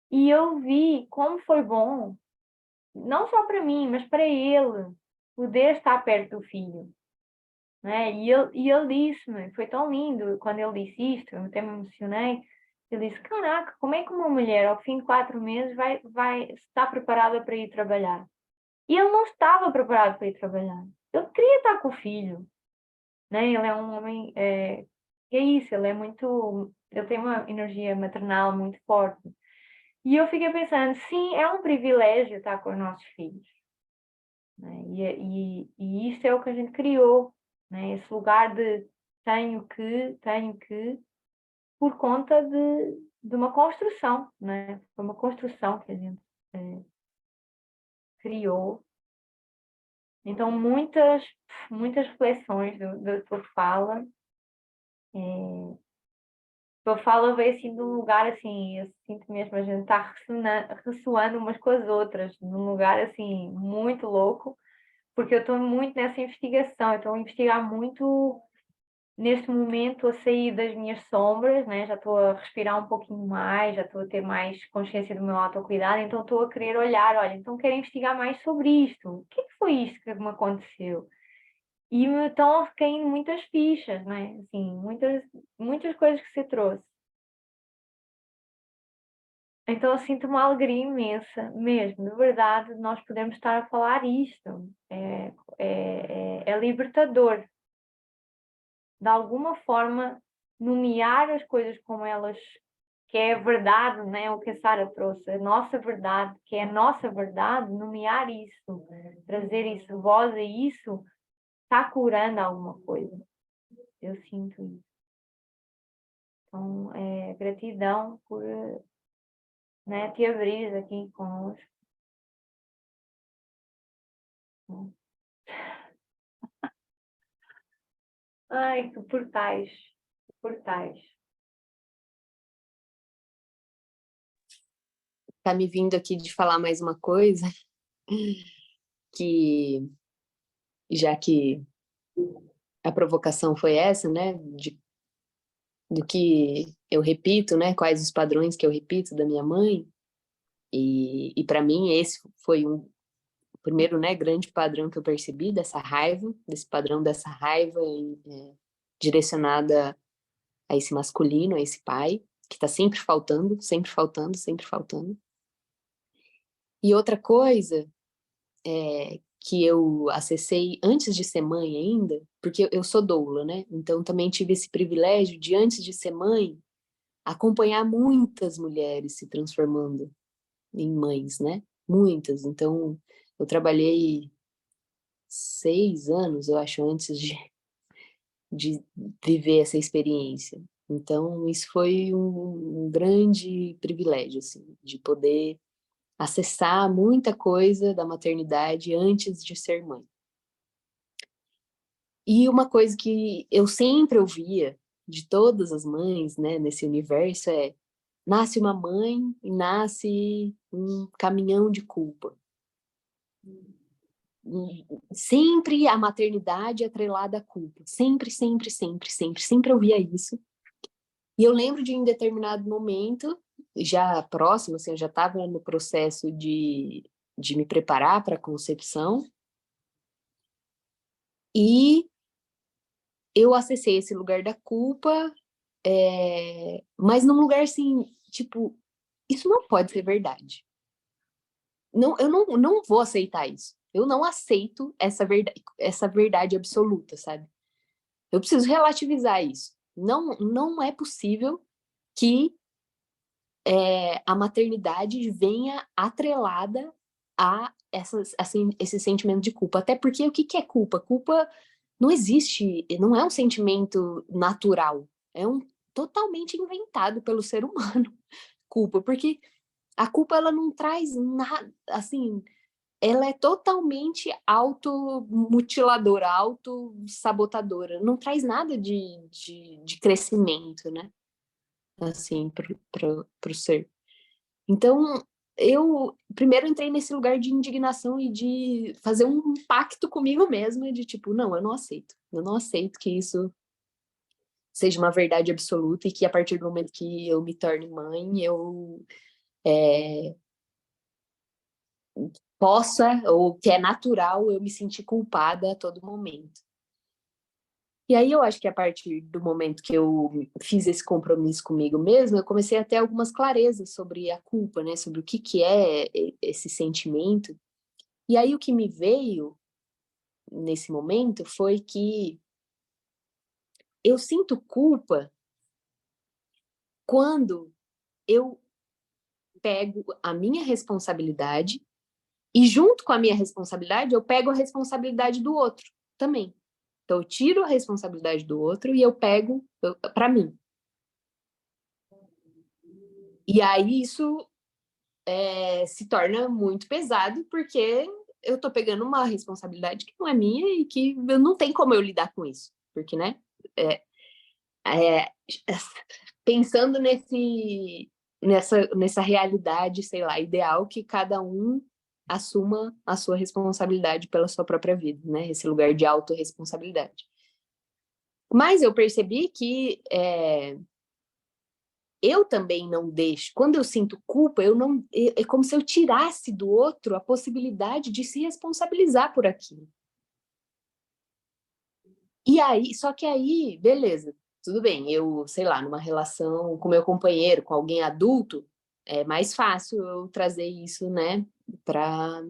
e eu vi como foi bom, não só para mim, mas para ele, poder estar perto do filho. Né? E ele disse-me, foi tão lindo quando ele disse isto, eu até me emocionei. Ele disse: caraca, como é que uma mulher ao fim de 4 meses vai estar preparada para ir trabalhar? E ele não estava preparado para ir trabalhar. Ele queria estar com o filho. Né? Ele é um homem, é isso, ele tem uma energia maternal muito forte. E eu fiquei pensando, sim, é um privilégio estar com os nossos filhos. Né? E isto é o que a gente criou. Né? Esse lugar de tenho que, por conta de uma construção, né? Foi uma construção que a gente criou. Então, muitas reflexões do que eu falo. Eu falo veio assim de um lugar assim, eu sinto mesmo a gente está ressoando umas com as outras, num lugar assim muito louco, porque eu estou muito nessa investigação, eu estou a investigar muito neste momento a sair das minhas sombras, né? Já estou a respirar um pouquinho mais, já estou a ter mais consciência do meu autocuidado, então estou a querer olhar, olha, então quero investigar mais sobre isto. O que foi isto que me aconteceu? E me estão caindo muitas fichas, né? Assim, muitas coisas que se trouxe. Então eu sinto uma alegria imensa, mesmo, de verdade, nós podemos estar a falar isto. É libertador. De alguma forma, nomear as coisas como elas, que é a verdade, né? O que a Sara trouxe, a nossa verdade, que é a nossa verdade, nomear isso, trazer isso, voz a isso, está curando alguma coisa. Eu sinto isso. Então, gratidão por, né, te abrir aqui conosco. Ai, que portais, que portais. Tá me vindo aqui de falar mais uma coisa, que já que a provocação foi essa, né, do que eu repito, né, quais os padrões que eu repito da minha mãe, e para mim esse foi o primeiro, né, grande padrão que eu percebi desse padrão dessa raiva direcionada a esse masculino, a esse pai, que está sempre faltando, sempre faltando, sempre faltando. E outra coisa que eu acessei antes de ser mãe ainda, porque eu sou doula, né? Então também tive esse privilégio de, antes de ser mãe, acompanhar muitas mulheres se transformando em mães, né? Muitas. Então eu trabalhei 6 anos, eu acho, antes de viver essa experiência. Então isso foi um grande privilégio, assim, de poder acessar muita coisa da maternidade antes de ser mãe. E uma coisa que eu sempre ouvia de todas as mães, né, nesse universo nasce uma mãe e nasce um caminhão de culpa. Sempre a maternidade atrelada à culpa. Sempre, sempre, sempre, sempre. Sempre ouvia isso. E eu lembro de, em determinado momento, já próximo, assim, eu já estava no processo de me preparar para a concepção, e eu acessei esse lugar da culpa, mas num lugar assim, tipo, isso não pode ser verdade. Não, eu não vou aceitar isso. Eu não aceito essa verdade absoluta, sabe? Eu preciso relativizar isso. Não é possível que a maternidade venha atrelada a esse sentimento de culpa. Até porque o que é culpa? Culpa não existe, não é um sentimento natural. É totalmente inventado pelo ser humano. Culpa, porque a culpa ela não traz nada, assim, ela é totalmente automutiladora, autossabotadora. Não traz nada de crescimento, né? Assim, pro ser. Então, eu primeiro entrei nesse lugar de indignação e de fazer um pacto comigo mesma, de tipo, não, eu não aceito. Eu não aceito que isso seja uma verdade absoluta e que a partir do momento que eu me torne mãe, eu possa, ou que é natural, eu me sentir culpada a todo momento. E aí eu acho que a partir do momento que eu fiz esse compromisso comigo mesma, eu comecei a ter algumas clarezas sobre a culpa, né? Sobre o que é esse sentimento. E aí o que me veio nesse momento foi que eu sinto culpa quando eu pego a minha responsabilidade e junto com a minha responsabilidade eu pego a responsabilidade do outro também. Então eu tiro a responsabilidade do outro e eu pego para mim. E aí isso se torna muito pesado porque eu tô pegando uma responsabilidade que não é minha e que não tem como eu lidar com isso. Porque, né? Pensando nessa realidade, sei lá, ideal que cada um assuma a sua responsabilidade pela sua própria vida, né? Esse lugar de autorresponsabilidade. Mas eu percebi que eu também não deixo. Quando eu sinto culpa, eu não, é como se eu tirasse do outro a possibilidade de se responsabilizar por aquilo. E aí, só que aí, beleza, tudo bem, eu, sei lá, numa relação com meu companheiro, com alguém adulto, é mais fácil eu trazer isso, né, para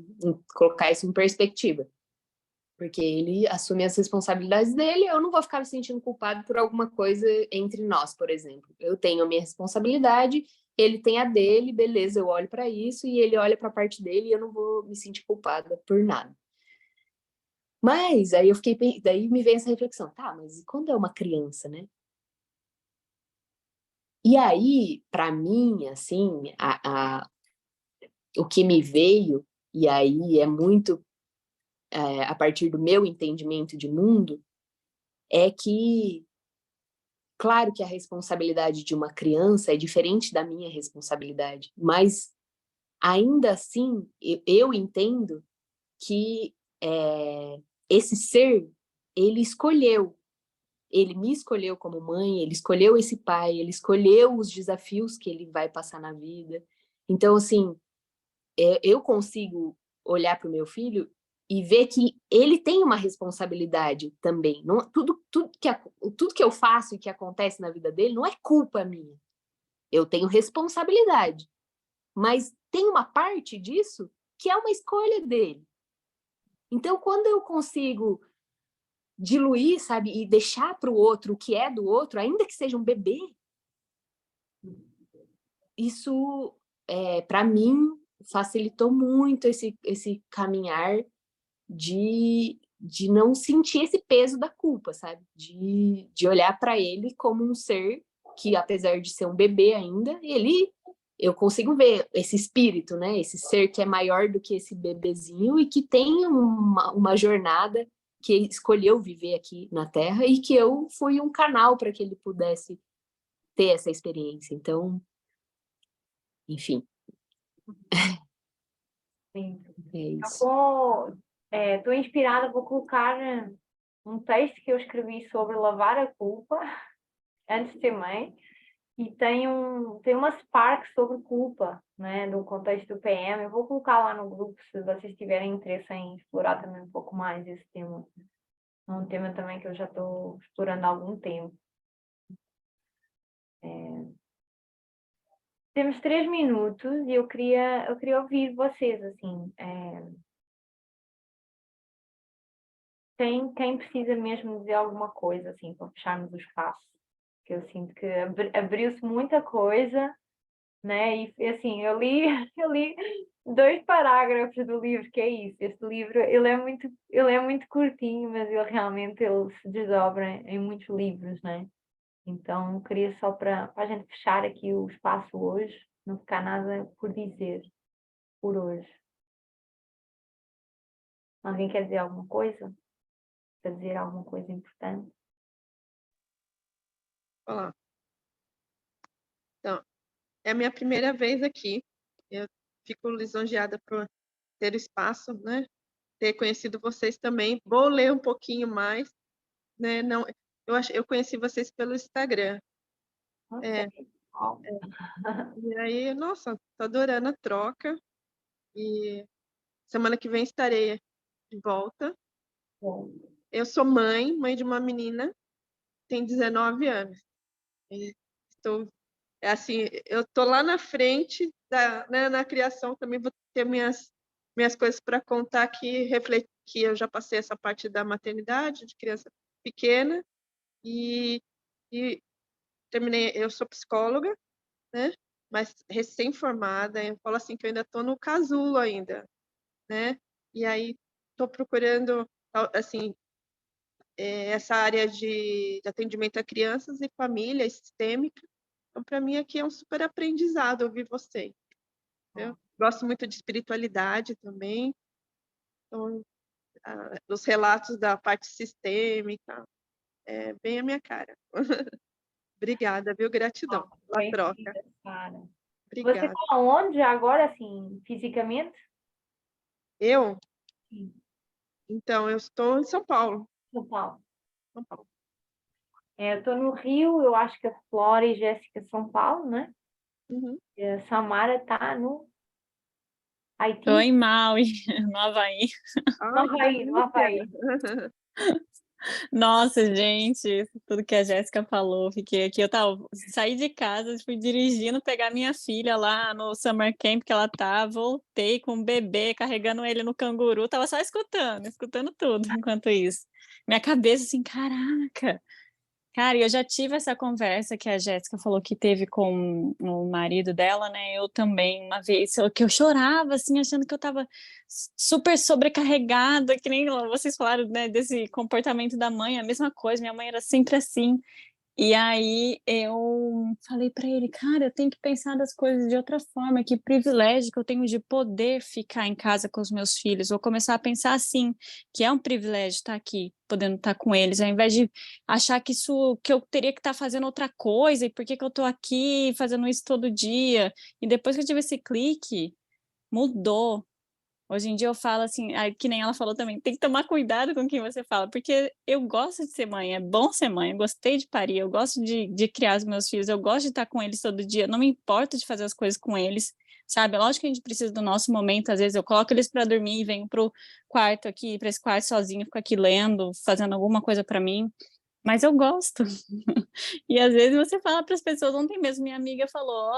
colocar isso em perspectiva. Porque ele assume as responsabilidades dele, eu não vou ficar me sentindo culpado por alguma coisa entre nós, por exemplo. Eu tenho a minha responsabilidade, ele tem a dele, beleza, eu olho para isso e ele olha para a parte dele e eu não vou me sentir culpada por nada. Mas aí daí me vem essa reflexão, tá, mas quando é uma criança, né? E aí, para mim, assim, o que me veio, e aí é muito a partir do meu entendimento de mundo, é que, claro que a responsabilidade de uma criança é diferente da minha responsabilidade, mas ainda assim, eu entendo que esse ser, ele me escolheu como mãe, ele escolheu esse pai, ele escolheu os desafios que ele vai passar na vida. Então, assim, eu consigo olhar para o meu filho e ver que ele tem uma responsabilidade também. Não, tudo que eu faço e que acontece na vida dele não é culpa minha. Eu tenho responsabilidade. Mas tem uma parte disso que é uma escolha dele. Então, quando eu consigo diluir, sabe, e deixar para o outro o que é do outro, ainda que seja um bebê, isso, para mim, facilitou muito esse caminhar de não sentir esse peso da culpa, sabe? De olhar para ele como um ser que, apesar de ser um bebê ainda, eu consigo ver esse espírito, né? Esse ser que é maior do que esse bebezinho e que tem uma jornada que escolheu viver aqui na Terra e que eu fui um canal para que ele pudesse ter essa experiência. Então, enfim. Sim. É isso. Estou inspirada, vou colocar um texto que eu escrevi sobre lavar a culpa antes de ser mãe, e tem uma Spark sobre culpa, né, do contexto do PM. Eu vou colocar lá no grupo se vocês tiverem interesse em explorar também um pouco mais esse tema. É um tema também que eu já estou explorando há algum tempo. Temos 3 minutos e eu queria ouvir vocês, assim. Quem precisa mesmo dizer alguma coisa, assim, para fecharmos o espaço? Que eu sinto que abriu-se muita coisa, né? E assim, eu li 2 parágrafos do livro, que é isso. Este livro, ele é muito curtinho, mas ele se desdobra em muitos livros, né? Então, queria só para a gente fechar aqui o espaço hoje, não ficar nada por dizer por hoje. Alguém quer dizer alguma coisa? Quer dizer alguma coisa importante? Olá. Então, é a minha primeira vez aqui. Eu fico lisonjeada por ter o espaço, né? Ter conhecido vocês também. Vou ler um pouquinho mais, né? Não, eu conheci vocês pelo Instagram. É, Ó, e aí, nossa, tô adorando a troca. E semana que vem estarei de volta. bom. Eu sou mãe de uma menina, tem 19 anos. E estou, assim, eu tô lá na frente né, na criação, também vou ter minhas coisas para contar que refleti que eu já passei essa parte da maternidade, de criança pequena, e, e terminei, eu sou psicóloga, né? Mas recém-formada, eu falo assim que eu ainda estou no casulo ainda, né? E aí estou procurando, assim, essa área de atendimento a crianças e família sistêmica. Então, para mim, aqui é um super aprendizado ouvir você. Eu gosto muito de espiritualidade também. Então, os relatos da parte sistêmica, é bem a minha cara. Obrigada, viu? Gratidão pela troca. Conhecida, Sara. Você Obrigada. está onde agora, assim, fisicamente? Eu? Sim. Então, eu estou em São Paulo. São Paulo. São Paulo. Eu estou no Rio, eu acho que a Flora e Jéssica São Paulo, né? Uhum. E a Samara está no Tô Haiti. em Maui, no Havaí. No Ai, que Havaí, no Havaí. delícia! Nossa, gente, tudo que a Jéssica falou, fiquei aqui, saí de casa, fui dirigindo, pegar minha filha lá no summer camp que ela tá, voltei com o bebê, carregando ele no canguru, tava só escutando tudo enquanto isso. Minha cabeça assim, caraca, cara, e eu já tive essa conversa que a Jéssica falou que teve com o marido dela, né? Eu também, uma vez, que eu chorava, assim, achando que eu tava super sobrecarregada, que nem vocês falaram, né, desse comportamento da mãe, a mesma coisa, minha mãe era sempre assim. E aí eu falei para ele, cara, eu tenho que pensar das coisas de outra forma, que privilégio que eu tenho de poder ficar em casa com os meus filhos. Vou começar a pensar assim, que é um privilégio estar aqui, podendo estar com eles, ao invés de achar que isso que eu teria que estar fazendo outra coisa, e por que que eu estou aqui fazendo isso todo dia? E depois que eu tive esse clique, mudou. Hoje em dia eu falo assim, que nem ela falou também, tem que tomar cuidado com quem você fala, porque eu gosto de ser mãe, é bom ser mãe, eu gostei de parir, eu gosto de criar os meus filhos, eu gosto de estar com eles todo dia, não me importa de fazer as coisas com eles, sabe? É lógico que a gente precisa do nosso momento, às vezes eu coloco eles para dormir e venho pro quarto aqui, para esse quarto sozinho, fico aqui lendo, fazendo alguma coisa para mim, mas eu gosto. E às vezes você fala para as pessoas, ontem mesmo minha amiga falou,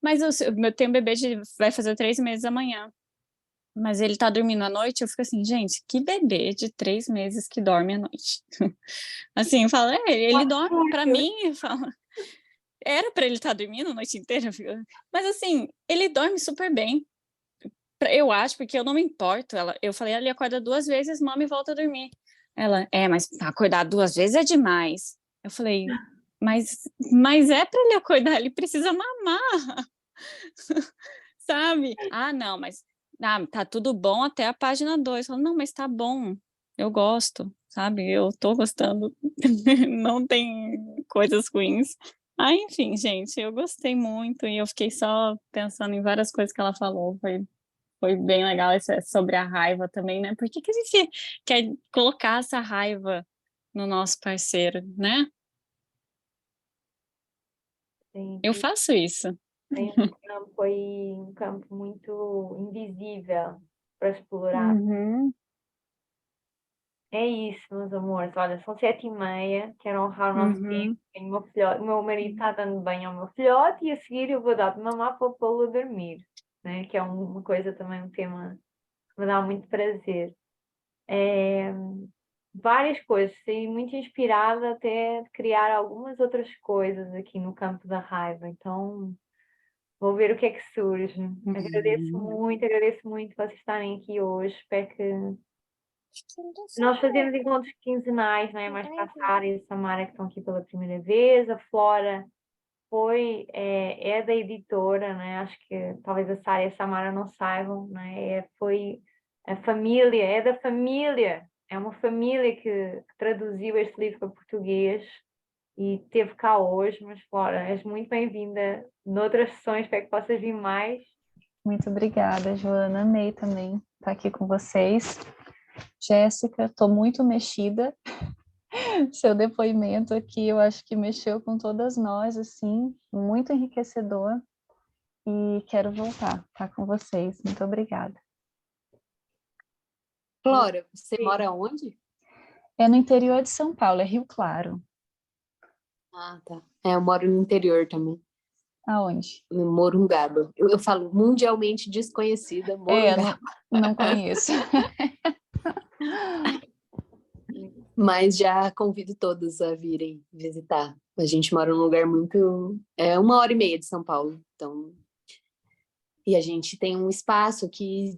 mas eu tenho um bebê vai fazer 3 meses amanhã. Mas ele tá dormindo à noite, eu fico assim, gente, que bebê de 3 meses que dorme à noite. Assim, eu falo, ele dorme, pra mim, eu falo, era pra ele estar dormindo a noite inteira, mas assim, ele dorme super bem. Eu acho, porque eu não me importo. Eu falei, ele acorda 2 vezes, mama e volta a dormir. Ela, mas acordar 2 vezes é demais. Eu falei, mas é pra ele acordar, ele precisa mamar. Sabe? Não, mas tá tudo bom até a página 2. Eu falo, não, mas tá bom, eu gosto, sabe? Eu tô gostando, não tem coisas ruins. Enfim, gente, eu gostei muito e eu fiquei só pensando em várias coisas que ela falou. Foi bem legal sobre a raiva também, né? Por que que a gente quer colocar essa raiva no nosso parceiro, né? Sim, Eu faço isso. tem um campo aí, um campo muito invisível para explorar. Uhum, É isso, meus amores. Olha, são 7h30, quero honrar o nosso tempo. uhum. Tenho o meu filhote, o meu marido está dando banho ao meu filhote e a seguir eu vou dar de mamar para pô-lo a dormir, né? Que é uma coisa também, um tema que me dá muito prazer. Várias coisas, saí muito inspirada até de criar algumas outras coisas aqui no campo da raiva. Então, vou ver o que é que surge. Agradeço muito vocês estarem aqui hoje. Espero que nós fazemos encontros quinzenais, não é? Mais para a Sara e a Samara que estão aqui pela primeira vez. A Flora é da editora, né? Acho que talvez a Sara e a Samara não saibam, né? Foi A família, é da família. É uma família que traduziu este livro para português e esteve cá hoje, mas Flora, és muito bem-vinda noutras sessões, espero que possas vir mais. Muito obrigada, Joana. Amei também estar aqui com vocês. Jéssica, estou muito mexida. Seu depoimento aqui, eu acho que mexeu com todas nós, assim, muito enriquecedor. E quero voltar, estar com vocês. Muito obrigada. Flora, você Sim. mora onde? É no interior de São Paulo, é Rio Claro. Ah, tá. Eu moro no interior também, Aonde? no Morungaba. Eu falo mundialmente desconhecida, Morungaba. Não conheço. Mas já convido todos a virem visitar. A gente mora num lugar muito... É 1h30 de São Paulo, então... E a gente tem um espaço aqui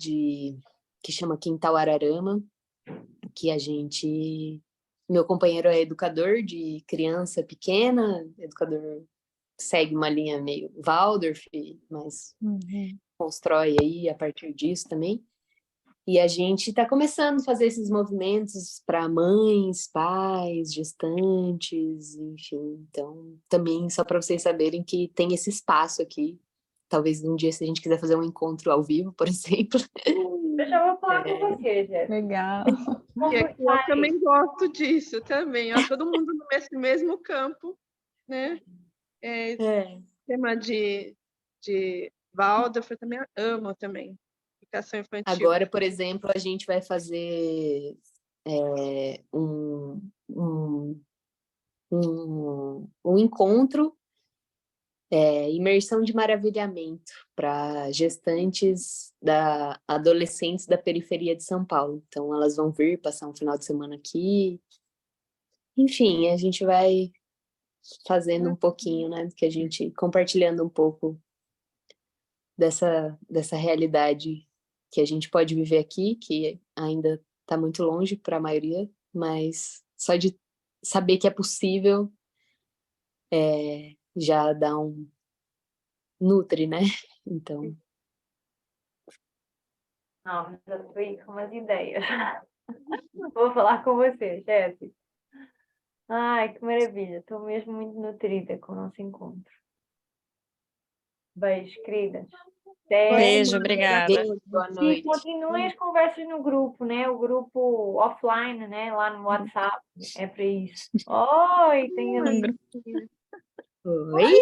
que chama Quintal Ararama, que a gente... Meu companheiro é educador de criança pequena, educador segue uma linha meio Waldorf, mas constrói aí a partir disso também. E a gente está começando a fazer esses movimentos para mães, pais, gestantes, enfim. Então, também só para vocês saberem que tem esse espaço aqui. Talvez um dia, se a gente quiser fazer um encontro ao vivo, por exemplo. Eu já vou falar com você, Jéssica. Legal. E aqui eu também gosto disso, também. Ó, todo mundo nesse mesmo campo, né? Tema de Waldorf, eu também amo também. Educação infantil. Agora, por exemplo, a gente vai fazer um encontro, imersão de maravilhamento para gestantes adolescentes da periferia de São Paulo. Então, elas vão vir passar um final de semana aqui. Enfim, a gente vai fazendo um pouquinho, né? Que a gente compartilhando um pouco dessa realidade que a gente pode viver aqui, que ainda está muito longe para a maioria, mas só de saber que é possível já dá nutre, né? Então. Não, já estou aí com umas ideias. Vou falar com você, Jéssica. Ai, que maravilha. Estou mesmo muito nutrida com o nosso encontro. Beijo, queridas. Beijo, obrigada. Beijo, boa E noite. continuem as conversas no grupo, né? O grupo offline, né? Lá no WhatsApp. É para isso. Oi, tem ali. Oi?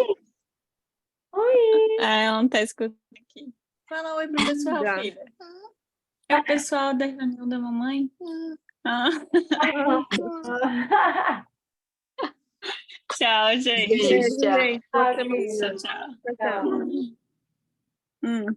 Oi! Ah, ela não está escutando aqui. Fala oi pro pessoal, Já. filha. É o pessoal da reunião da mamãe? Ah. Tchau, gente. Beijo, tchau. Gente, boa semana. Tchau, Tchau, tchau. Tchau, tchau. tchau.